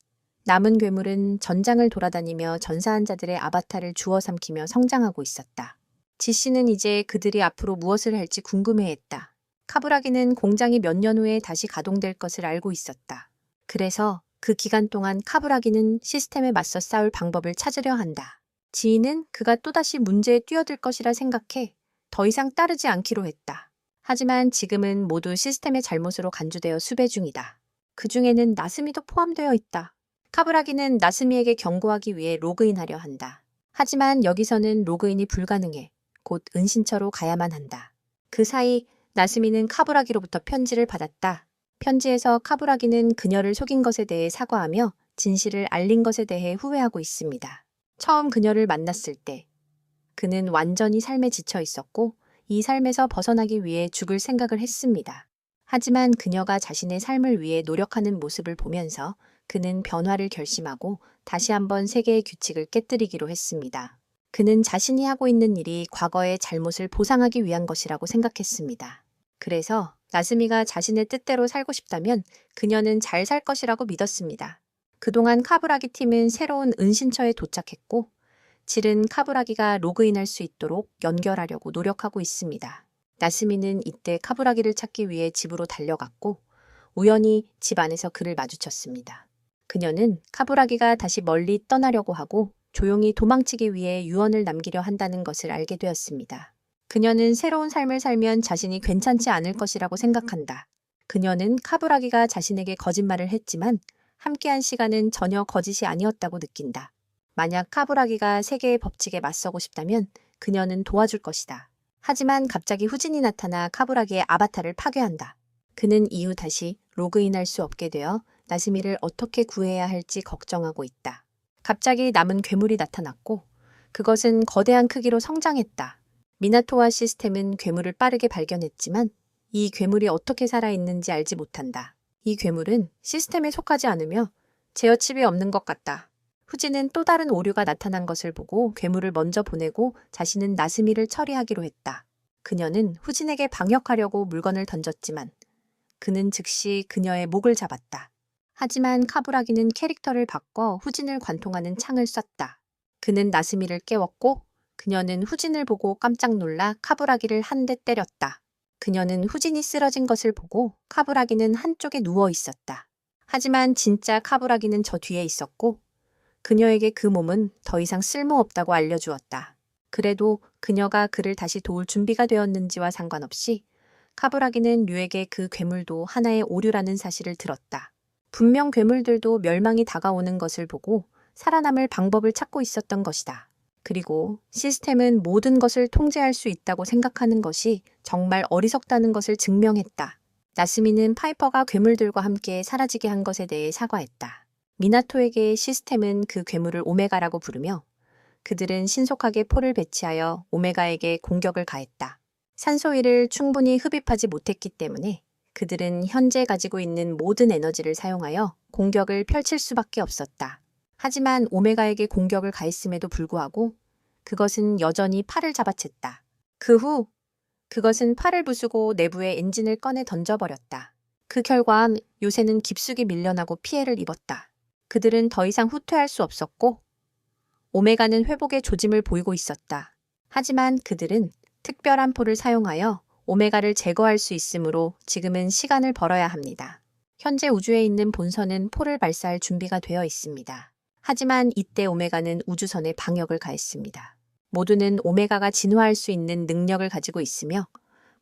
남은 괴물은 전장을 돌아다니며 전사한 자들의 아바타를 주워 삼키며 성장하고 있었다. 지씨는 이제 그들이 앞으로 무엇을 할지 궁금해했다. 카부라기는 공장이 몇 년 후에 다시 가동될 것을 알고 있었다. 그래서 그 기간 동안 카부라기는 시스템에 맞서 싸울 방법을 찾으려 한다. 지인은 그가 또다시 문제에 뛰어들 것이라 생각해 더 이상 따르지 않기로 했다. 하지만 지금은 모두 시스템의 잘못으로 간주되어 수배 중이다. 그 중에는 나스미도 포함되어 있다. 카부라기는 나스미에게 경고하기 위해 로그인하려 한다. 하지만 여기서는 로그인이 불가능해. 곧 은신처로 가야만 한다. 그 사이 나스미는 카부라기로부터 편지를 받았다. 편지에서 카부라기는 그녀를 속인 것에 대해 사과하며 진실을 알린 것에 대해 후회하고 있습니다. 처음 그녀를 만났을 때 그는 완전히 삶에 지쳐 있었고 이 삶에서 벗어나기 위해 죽을 생각을 했습니다. 하지만 그녀가 자신의 삶을 위해 노력하는 모습을 보면서 그는 변화를 결심하고 다시 한번 세계의 규칙을 깨뜨리기로 했습니다. 그는 자신이 하고 있는 일이 과거의 잘못을 보상하기 위한 것이라고 생각했습니다. 그래서 나스미가 자신의 뜻대로 살고 싶다면 그녀는 잘 살 것이라고 믿었습니다. 그동안 카부라기 팀은 새로운 은신처에 도착했고 질은 카부라기가 로그인할 수 있도록 연결하려고 노력하고 있습니다. 나스미는 이때 카부라기를 찾기 위해 집으로 달려갔고 우연히 집 안에서 그를 마주쳤습니다. 그녀는 카부라기가 다시 멀리 떠나려고 하고 조용히 도망치기 위해 유언을 남기려 한다는 것을 알게 되었습니다. 그녀는 새로운 삶을 살면 자신이 괜찮지 않을 것이라고 생각한다. 그녀는 카부라기가 자신에게 거짓말을 했지만 함께한 시간은 전혀 거짓이 아니었다고 느낀다. 만약 카부라기가 세계의 법칙에 맞서고 싶다면 그녀는 도와줄 것이다. 하지만 갑자기 후진이 나타나 카부라기의 아바타를 파괴한다. 그는 이후 다시 로그인할 수 없게 되어 나스미를 어떻게 구해야 할지 걱정하고 있다. 갑자기 남은 괴물이 나타났고 그것은 거대한 크기로 성장했다. 미나토와 시스템은 괴물을 빠르게 발견했지만 이 괴물이 어떻게 살아있는지 알지 못한다. 이 괴물은 시스템에 속하지 않으며 제어칩이 없는 것 같다. 후지는 또 다른 오류가 나타난 것을 보고 괴물을 먼저 보내고 자신은 나스미를 처리하기로 했다. 그녀는 후진에게 방역하려고 물건을 던졌지만 그는 즉시 그녀의 목을 잡았다. 하지만 카부라기는 캐릭터를 바꿔 후진을 관통하는 창을 쐈다. 그는 나스미를 깨웠고 그녀는 후진을 보고 깜짝 놀라 카부라기를 한 대 때렸다. 그녀는 후진이 쓰러진 것을 보고 카부라기는 한쪽에 누워 있었다. 하지만 진짜 카부라기는 저 뒤에 있었고 그녀에게 그 몸은 더 이상 쓸모없다고 알려주었다. 그래도 그녀가 그를 다시 도울 준비가 되었는지와 상관없이 카부라기는 류에게 그 괴물도 하나의 오류라는 사실을 들었다. 분명 괴물들도 멸망이 다가오는 것을 보고 살아남을 방법을 찾고 있었던 것이다. 그리고 시스템은 모든 것을 통제할 수 있다고 생각하는 것이 정말 어리석다는 것을 증명했다. 나스미는 파이퍼가 괴물들과 함께 사라지게 한 것에 대해 사과했다. 미나토에게 시스템은 그 괴물을 오메가라고 부르며 그들은 신속하게 포를 배치하여 오메가에게 공격을 가했다. 산소위를 충분히 흡입하지 못했기 때문에 그들은 현재 가지고 있는 모든 에너지를 사용하여 공격을 펼칠 수밖에 없었다. 하지만 오메가에게 공격을 가했음에도 불구하고 그것은 여전히 팔을 잡아챘다. 그 후 그것은 팔을 부수고 내부의 엔진을 꺼내 던져버렸다. 그 결과 요새는 깊숙이 밀려나고 피해를 입었다. 그들은 더 이상 후퇴할 수 없었고 오메가는 회복의 조짐을 보이고 있었다. 하지만 그들은 특별한 포를 사용하여 오메가를 제거할 수 있으므로 지금은 시간을 벌어야 합니다. 현재 우주에 있는 본선은 포를 발사할 준비가 되어 있습니다. 하지만 이때 오메가는 우주선에 방역을 가했습니다. 모두는 오메가가 진화할 수 있는 능력을 가지고 있으며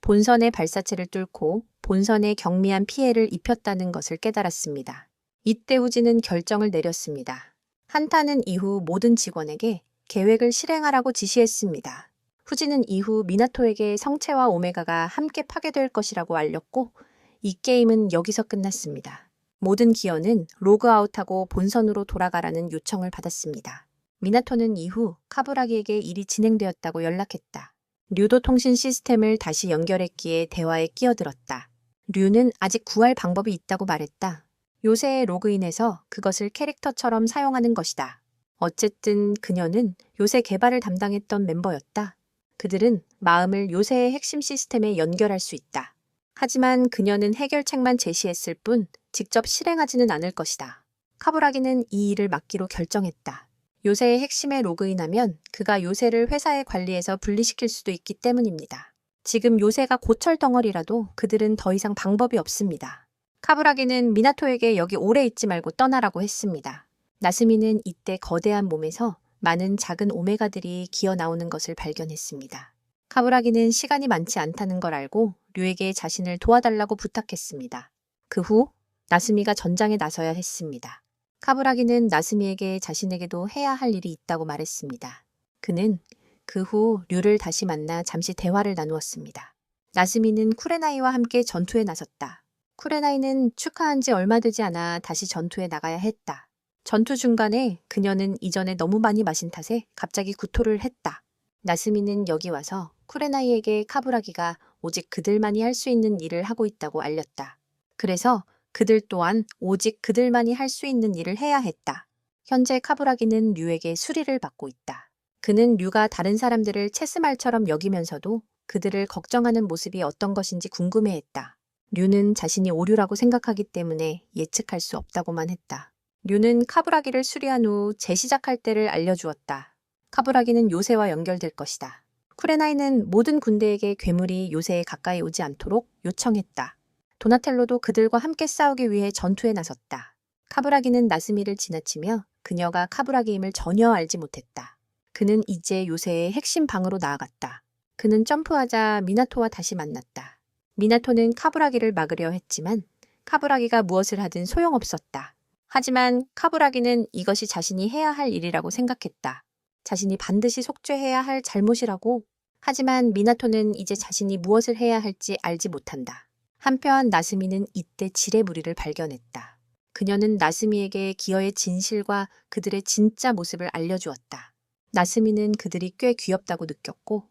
본선의 발사체를 뚫고 본선에 경미한 피해를 입혔다는 것을 깨달았습니다. 이때 후지는 결정을 내렸습니다. 한타는 이후 모든 직원에게 계획을 실행하라고 지시했습니다. 후지는 이후 미나토에게 성체와 오메가가 함께 파괴될 것이라고 알렸고 이 게임은 여기서 끝났습니다. 모든 기어는 로그아웃하고 본선으로 돌아가라는 요청을 받았습니다. 미나토는 이후 카부라기에게 일이 진행되었다고 연락했다. 류도 통신 시스템을 다시 연결했기에 대화에 끼어들었다. 류는 아직 구할 방법이 있다고 말했다. 요새의 로그인에서 그것을 캐릭터처럼 사용하는 것이다. 어쨌든 그녀는 요새 개발을 담당했던 멤버였다. 그들은 마음을 요새의 핵심 시스템에 연결할 수 있다. 하지만 그녀는 해결책만 제시했을 뿐 직접 실행하지는 않을 것이다. 카부라기는 이 일을 맡기로 결정했다. 요새의 핵심에 로그인하면 그가 요새를 회사의 관리에서 분리시킬 수도 있기 때문입니다. 지금 요새가 고철 덩어리라도 그들은 더 이상 방법이 없습니다. 카부라기는 미나토에게 여기 오래 있지 말고 떠나라고 했습니다. 나스미는 이때 거대한 몸에서 많은 작은 오메가들이 기어 나오는 것을 발견했습니다. 카부라기는 시간이 많지 않다는 걸 알고 류에게 자신을 도와달라고 부탁했습니다. 그 후 나스미가 전장에 나서야 했습니다. 카부라기는 나스미에게 자신에게도 해야 할 일이 있다고 말했습니다. 그는 그 후 류를 다시 만나 잠시 대화를 나누었습니다. 나스미는 쿠레나이와 함께 전투에 나섰다. 쿠레나이는 축하한 지 얼마 되지 않아 다시 전투에 나가야 했다. 전투 중간에 그녀는 이전에 너무 많이 마신 탓에 갑자기 구토를 했다. 나스미는 여기 와서 쿠레나이에게 카부라기가 오직 그들만이 할 수 있는 일을 하고 있다고 알렸다. 그래서 그들 또한 오직 그들만이 할 수 있는 일을 해야 했다. 현재 카부라기는 류에게 수리를 받고 있다. 그는 류가 다른 사람들을 체스말처럼 여기면서도 그들을 걱정하는 모습이 어떤 것인지 궁금해했다. 류는 자신이 오류라고 생각하기 때문에 예측할 수 없다고만 했다. 류는 카부라기를 수리한 후 재시작할 때를 알려주었다. 카부라기는 요새와 연결될 것이다. 쿠레나이는 모든 군대에게 괴물이 요새에 가까이 오지 않도록 요청했다. 도나텔로도 그들과 함께 싸우기 위해 전투에 나섰다. 카부라기는 나스미를 지나치며 그녀가 카부라기임을 전혀 알지 못했다. 그는 이제 요새의 핵심 방으로 나아갔다. 그는 점프하자 미나토와 다시 만났다. 미나토는 카부라기를 막으려 했지만 카부라기가 무엇을 하든 소용없었다. 하지만 카부라기는 이것이 자신이 해야 할 일이라고 생각했다. 자신이 반드시 속죄해야 할 잘못이라고. 하지만 미나토는 이제 자신이 무엇을 해야 할지 알지 못한다. 한편 나스미는 이때 지뢰무리를 발견했다. 그녀는 나스미에게 기어의 진실과 그들의 진짜 모습을 알려주었다. 나스미는 그들이 꽤 귀엽다고 느꼈고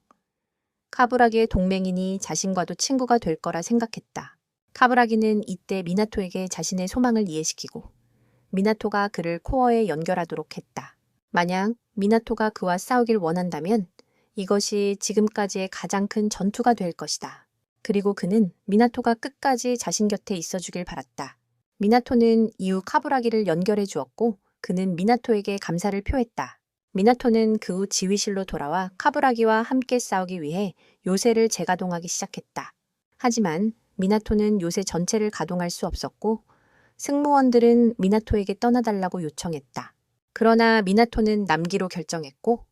카부라기의 동맹이니 자신과도 친구가 될 거라 생각했다. 카부라기는 이때 미나토에게 자신의 소망을 이해시키고 미나토가 그를 코어에 연결하도록 했다. 만약 미나토가 그와 싸우길 원한다면 이것이 지금까지의 가장 큰 전투가 될 것이다. 그리고 그는 미나토가 끝까지 자신 곁에 있어주길 바랐다. 미나토는 이후 카부라기를 연결해 주었고 그는 미나토에게 감사를 표했다. 미나토는 그 후 지휘실로 돌아와 카부라기와 함께 싸우기 위해 요새를 재가동하기 시작했다. 하지만 미나토는 요새 전체를 가동할 수 없었고 승무원들은 미나토에게 떠나달라고 요청했다. 그러나 미나토는 남기로 결정했고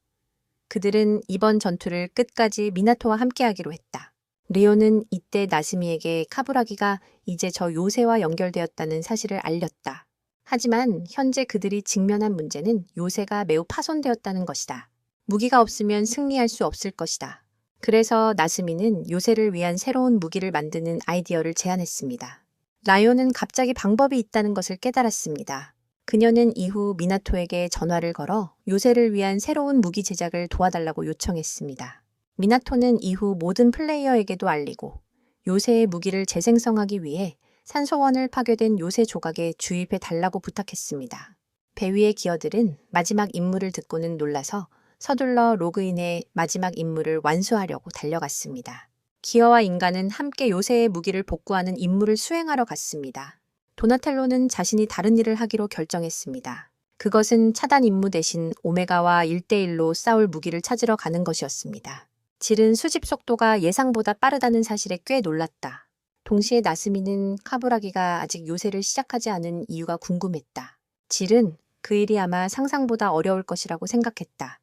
그들은 이번 전투를 끝까지 미나토와 함께하기로 했다. 리오는 이때 나스미에게 카부라기가 이제 저 요새와 연결되었다는 사실을 알렸다. 하지만 현재 그들이 직면한 문제는 요새가 매우 파손되었다는 것이다. 무기가 없으면 승리할 수 없을 것이다. 그래서 나스미는 요새를 위한 새로운 무기를 만드는 아이디어를 제안했습니다. 라요는 갑자기 방법이 있다는 것을 깨달았습니다. 그녀는 이후 미나토에게 전화를 걸어 요새를 위한 새로운 무기 제작을 도와달라고 요청했습니다. 미나토는 이후 모든 플레이어에게도 알리고 요새의 무기를 재생성하기 위해 산소원을 파괴된 요새 조각에 주입해 달라고 부탁했습니다. 배 위의 기어들은 마지막 임무를 듣고는 놀라서 서둘러 로그인해 마지막 임무를 완수하려고 달려갔습니다. 기어와 인간은 함께 요새의 무기를 복구하는 임무를 수행하러 갔습니다. 도나텔로는 자신이 다른 일을 하기로 결정했습니다. 그것은 차단 임무 대신 오메가와 1대1로 싸울 무기를 찾으러 가는 것이었습니다. 질은 수집 속도가 예상보다 빠르다는 사실에 꽤 놀랐다. 동시에 나스미는 카부라기가 아직 요새를 시작하지 않은 이유가 궁금했다. 질은 그 일이 아마 상상보다 어려울 것이라고 생각했다.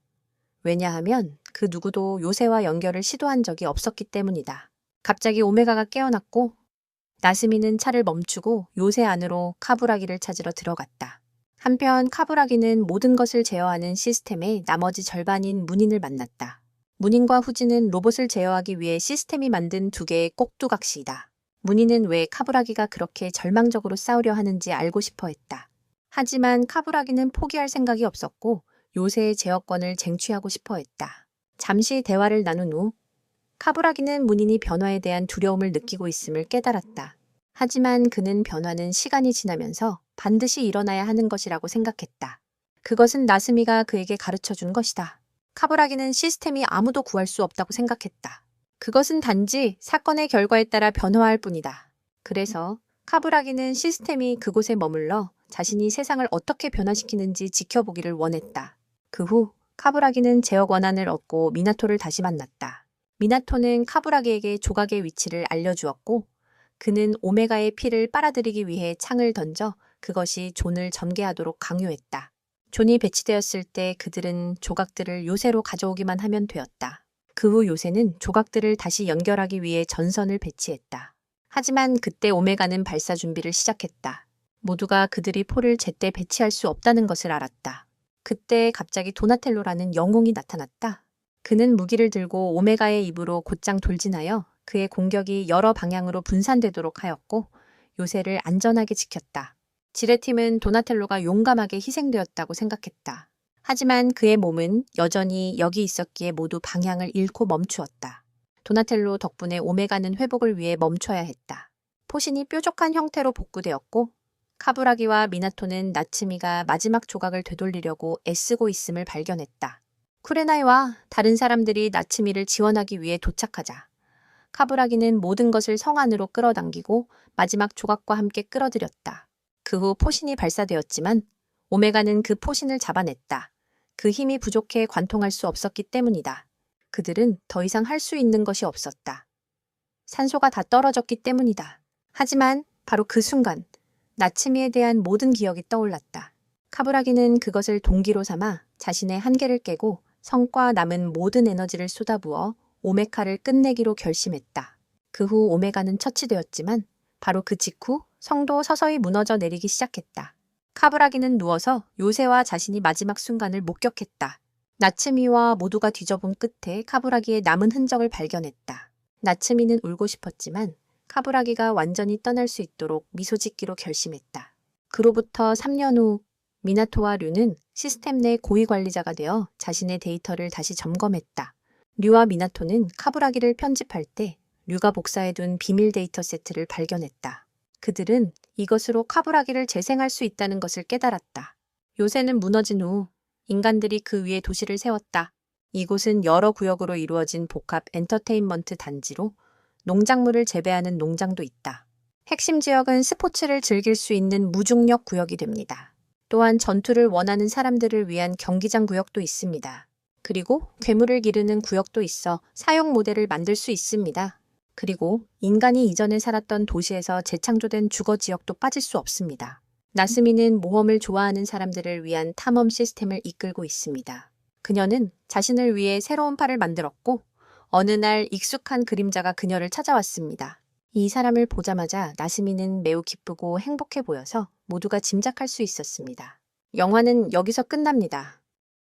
왜냐하면 그 누구도 요새와 연결을 시도한 적이 없었기 때문이다. 갑자기 오메가가 깨어났고 나스미는 차를 멈추고 요새 안으로 카부라기를 찾으러 들어갔다. 한편 카부라기는 모든 것을 제어하는 시스템의 나머지 절반인 문인을 만났다. 문인과 후지는 로봇을 제어하기 위해 시스템이 만든 두 개의 꼭두각시이다. 문인은 왜 카부라기가 그렇게 절망적으로 싸우려 하는지 알고 싶어 했다. 하지만 카부라기는 포기할 생각이 없었고 요새의 제어권을 쟁취하고 싶어 했다. 잠시 대화를 나눈 후 카부라기는 문인이 변화에 대한 두려움을 느끼고 있음을 깨달았다. 하지만 그는 변화는 시간이 지나면서 반드시 일어나야 하는 것이라고 생각했다. 그것은 나스미가 그에게 가르쳐준 것이다. 카부라기는 시스템이 아무도 구할 수 없다고 생각했다. 그것은 단지 사건의 결과에 따라 변화할 뿐이다. 그래서 카부라기는 시스템이 그곳에 머물러 자신이 세상을 어떻게 변화시키는지 지켜보기를 원했다. 그 후 카부라기는 제어 권한을 얻고 미나토를 다시 만났다. 미나토는 카부라기에게 조각의 위치를 알려주었고 그는 오메가의 피를 빨아들이기 위해 창을 던져 그것이 존을 전개하도록 강요했다. 존이 배치되었을 때 그들은 조각들을 요새로 가져오기만 하면 되었다. 그 후 요새는 조각들을 다시 연결하기 위해 전선을 배치했다. 하지만 그때 오메가는 발사 준비를 시작했다. 모두가 그들이 포를 제때 배치할 수 없다는 것을 알았다. 그때 갑자기 도나텔로라는 영웅이 나타났다. 그는 무기를 들고 오메가의 입으로 곧장 돌진하여 그의 공격이 여러 방향으로 분산되도록 하였고 요새를 안전하게 지켰다. 질의 팀은 도나텔로가 용감하게 희생되었다고 생각했다. 하지만 그의 몸은 여전히 여기 있었기에 모두 방향을 잃고 멈추었다. 도나텔로 덕분에 오메가는 회복을 위해 멈춰야 했다. 포신이 뾰족한 형태로 복구되었고 카부라기와 미나토는 나츠미가 마지막 조각을 되돌리려고 애쓰고 있음을 발견했다. 쿠레나이와 다른 사람들이 나츠미를 지원하기 위해 도착하자 카부라기는 모든 것을 성 안으로 끌어당기고 마지막 조각과 함께 끌어들였다. 그 후 포신이 발사되었지만 오메가는 그 포신을 잡아냈다. 그 힘이 부족해 관통할 수 없었기 때문이다. 그들은 더 이상 할 수 있는 것이 없었다. 산소가 다 떨어졌기 때문이다. 하지만 바로 그 순간 나츠미에 대한 모든 기억이 떠올랐다. 카부라기는 그것을 동기로 삼아 자신의 한계를 깨고 성과 남은 모든 에너지를 쏟아부어 오메카를 끝내기로 결심했다. 그 후 오메가는 처치되었지만 바로 그 직후 성도 서서히 무너져 내리기 시작했다. 카부라기는 누워서 요새와 자신이 마지막 순간을 목격했다. 나츠미와 모두가 뒤져본 끝에 카부라기의 남은 흔적을 발견했다. 나츠미는 울고 싶었지만 카부라기가 완전히 떠날 수 있도록 미소 짓기로 결심했다. 그로부터 3년 후 미나토와 류는 시스템 내 고위 관리자가 되어 자신의 데이터를 다시 점검했다. 류와 미나토는 카부라기를 편집할 때 류가 복사해둔 비밀 데이터 세트를 발견했다. 그들은 이것으로 카부라기를 재생할 수 있다는 것을 깨달았다. 요새는 무너진 후 인간들이 그 위에 도시를 세웠다. 이곳은 여러 구역으로 이루어진 복합 엔터테인먼트 단지로 농작물을 재배하는 농장도 있다. 핵심 지역은 스포츠를 즐길 수 있는 무중력 구역이 됩니다. 또한 전투를 원하는 사람들을 위한 경기장 구역도 있습니다. 그리고 괴물을 기르는 구역도 있어 사용 모델을 만들 수 있습니다. 그리고 인간이 이전에 살았던 도시에서 재창조된 주거 지역도 빠질 수 없습니다. 나스미는 모험을 좋아하는 사람들을 위한 탐험 시스템을 이끌고 있습니다. 그녀는 자신을 위해 새로운 팔을 만들었고 어느 날 익숙한 그림자가 그녀를 찾아왔습니다. 이 사람을 보자마자 나스미는 매우 기쁘고 행복해 보여서 모두가 짐작할 수 있었습니다. 영화는 여기서 끝납니다.